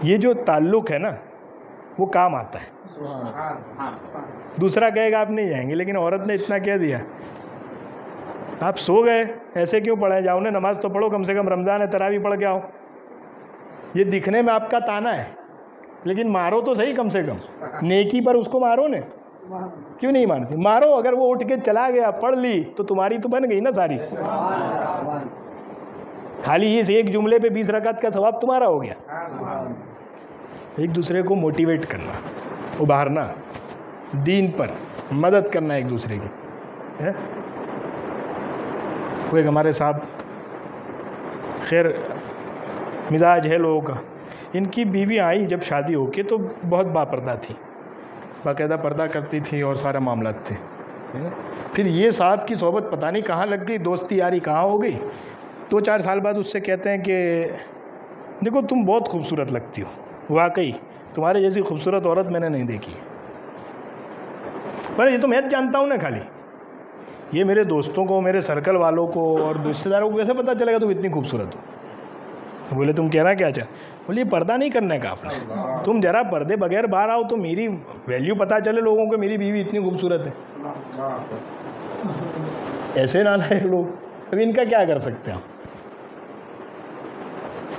یہ جو تعلق ہے نا وہ کام آتا ہے. دوسرا کہے گا آپ نہیں جائیں گے، لیکن عورت نے اتنا کہہ دیا، آپ سو گئے ایسے کیوں پڑھے، جاؤ نے نماز تو پڑھو، کم سے کم رمضان ہے تراویح پڑھ کے آؤ. یہ دکھنے میں آپ کا تانا ہے، لیکن مارو تو صحیح، کم سے کم نیکی پر اس کو مارو نے. کیوں نہیں مانتی؟ مارو. اگر وہ اٹھ کے چلا گیا پڑھ لی تو تمہاری تو بن گئی نا ساری. خالی اس ایک جملے پہ 20 رکعت کا ثواب تمہارا ہو گیا. ایک دوسرے کو موٹیویٹ کرنا، ابھارنا، دین پر مدد کرنا ایک دوسرے کی. وہ ایک ہمارے صاحب، خیر مزاج ہے لوگوں کا، ان کی بیوی آئی جب شادی ہو کے تو بہت باپردہ تھی، باقاعدہ پردہ کرتی تھی اور سارا معاملات تھے. پھر یہ صاحب کی صحبت پتہ نہیں کہاں لگ گئی، دوستی یاری کہاں ہو گئی. 2-4 سال بعد اس سے کہتے ہیں کہ دیکھو تم بہت خوبصورت لگتی ہو، واقعی تمہارے جیسی خوبصورت عورت میں نے نہیں دیکھی. پر یہ تو میں جانتا ہوں نا، خالی یہ میرے دوستوں کو، میرے سرکل والوں کو اور رشتہ داروں کو کیسے پتہ چلے گا تم اتنی خوبصورت ہو؟ بولے تم کہنا کیا چاہ؟ بولے یہ پردہ نہیں کرنے کا آپ نے، تم ذرا پردے بغیر باہر آؤ تو میری ویلیو پتہ چلے لوگوں کو، میری بیوی اتنی خوبصورت ہے. ایسے نہ لائے لوگ. اب ان کا کیا کر سکتے ہیں؟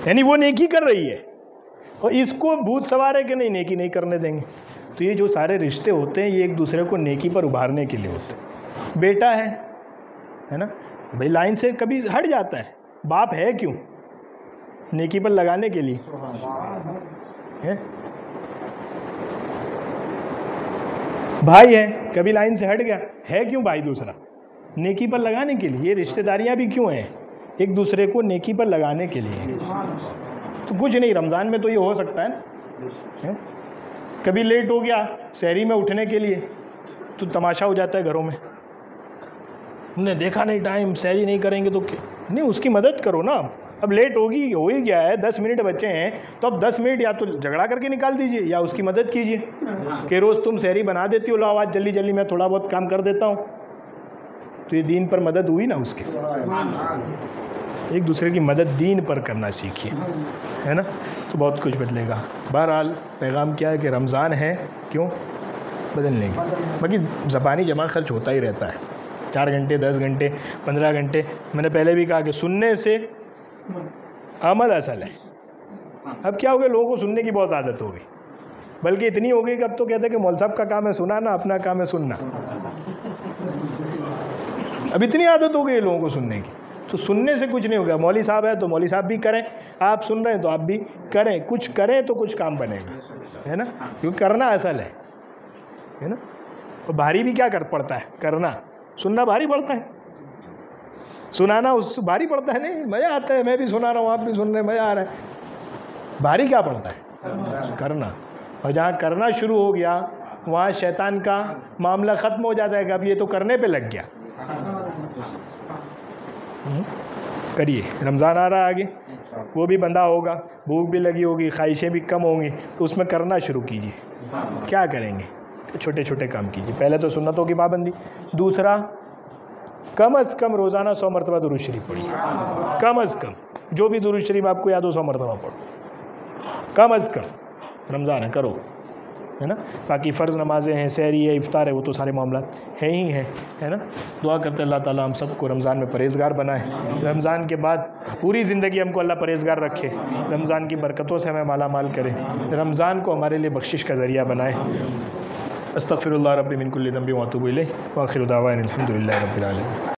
یعنی وہ نیکی کر رہی ہے اور اس کو بھوت سوار ہے کہ نہیں نیکی نہیں کرنے دیں گے. تو یہ جو سارے رشتے ہوتے ہیں یہ ایک دوسرے کو نیکی پر ابھارنے کے لیے ہوتے ہیں. بیٹا ہے نا بھائی لائن سے کبھی ہٹ جاتا ہے، باپ ہے کیوں؟ نیکی پر لگانے کے لیے. بھائی ہے کبھی لائن سے ہٹ گیا، ہے کیوں بھائی دوسرا؟ نیکی پر لگانے کے لیے. یہ رشتہ داریاں بھی کیوں ہیں؟ ایک دوسرے کو نیکی پر لگانے کے لیے. تو کچھ نہیں، رمضان میں تو یہ ہو سکتا ہے نا. کبھی لیٹ ہو گیا سحری میں اٹھنے کے لیے تو تماشا ہو جاتا ہے گھروں میں، ہم نے دیکھا نہیں ٹائم، سحری نہیں کریں گے تو نہیں، اس کی مدد کرو نا. اب لیٹ ہوگی، ہو ہی گیا ہے، 10 منٹ بچے ہیں تو اب 10 منٹ یا تو جھگڑا کر کے نکال دیجئے یا اس کی مدد کیجئے کہ روز تم سحری بنا دیتی ہو، لاؤ آج جلدی جلدی میں تھوڑا بہت کام کر دیتا ہوں. تو یہ دین پر مدد ہوئی نا اس کی. ایک دوسرے کی مدد دین پر کرنا سیکھیے، ہے نا، تو بہت کچھ بدلے گا. بہرحال پیغام کیا ہے کہ رمضان ہے کیوں بدلنے کی. باقی زبانی جمع خرچ ہوتا ہی رہتا ہے، 4 گھنٹے 10 گھنٹے 15 گھنٹے. میں نے پہلے بھی کہا کہ سننے سے عمل اصل ہے. اب کیا ہو گیا، لوگوں کو سننے کی بہت عادت ہو گئی، بلکہ اتنی ہو گئی کہ اب تو کہتے ہیں کہ مول صاحب کا کام ہے سنانا، اپنا کام ہے سننا. اب اتنی عادت ہو گئی ہے لوگوں کو سننے کی، تو سننے سے کچھ نہیں ہوگا. مولوی صاحب ہے تو مولوی صاحب بھی کریں، آپ سن رہے ہیں تو آپ بھی کریں، کچھ کریں تو کچھ کام بنے گا، ہے نا، کیونکہ کرنا اصل ہے نا. اور بھاری بھی کیا پڑتا ہے کرنا، سننا بھاری پڑتا ہے، سنانا اس بھاری پڑتا ہے. نہیں مزہ آتا ہے، میں بھی سنا رہا ہوں آپ بھی سن رہے ہیں، مزہ آ رہا ہے. بھاری کیا پڑتا ہے؟ کرنا. اور جہاں کرنا شروع ہو گیا وہاں شیطان کا معاملہ ختم ہو جاتا ہے کہ اب یہ تو کرنے پہ لگ گیا. کریے، رمضان آ رہا ہے آگے. وہ بھی بندھا ہوگا، بھوک بھی لگی ہوگی، خواہشیں بھی کم ہوں گی، تو اس میں کرنا شروع کیجیے۔ کیا کریں گے؟ چھوٹے چھوٹے کام کیجیے۔ پہلے تو سنتوں کی پابندی، دوسرا کم از کم روزانہ 100 مرتبہ درود شریف پڑھیے، کم از کم جو بھی درود شریف آپ کو یاد ہو 100 مرتبہ پڑھو، کم از کم۔ رمضان ہے، کرو، ہے نا۔ باقی فرض نمازیں ہیں، سحری ہے، افطار ہے، وہ تو سارے معاملات ہیں ہی ہیں، ہے نا۔ دعا کرتے اللہ تعالیٰ ہم سب کو رمضان میں پرہیزگار بنائے، رمضان کے بعد پوری زندگی ہم کو اللہ پرہیزگار رکھے، رمضان کی برکتوں سے ہمیں مالا مال کرے، رمضان کو ہمارے لیے بخشش کا ذریعہ بنائے۔ استغفر اللہ ربی من کل ذنب واتوب الیہ، وآخر دعوانا الحمد للہ رب العالمین۔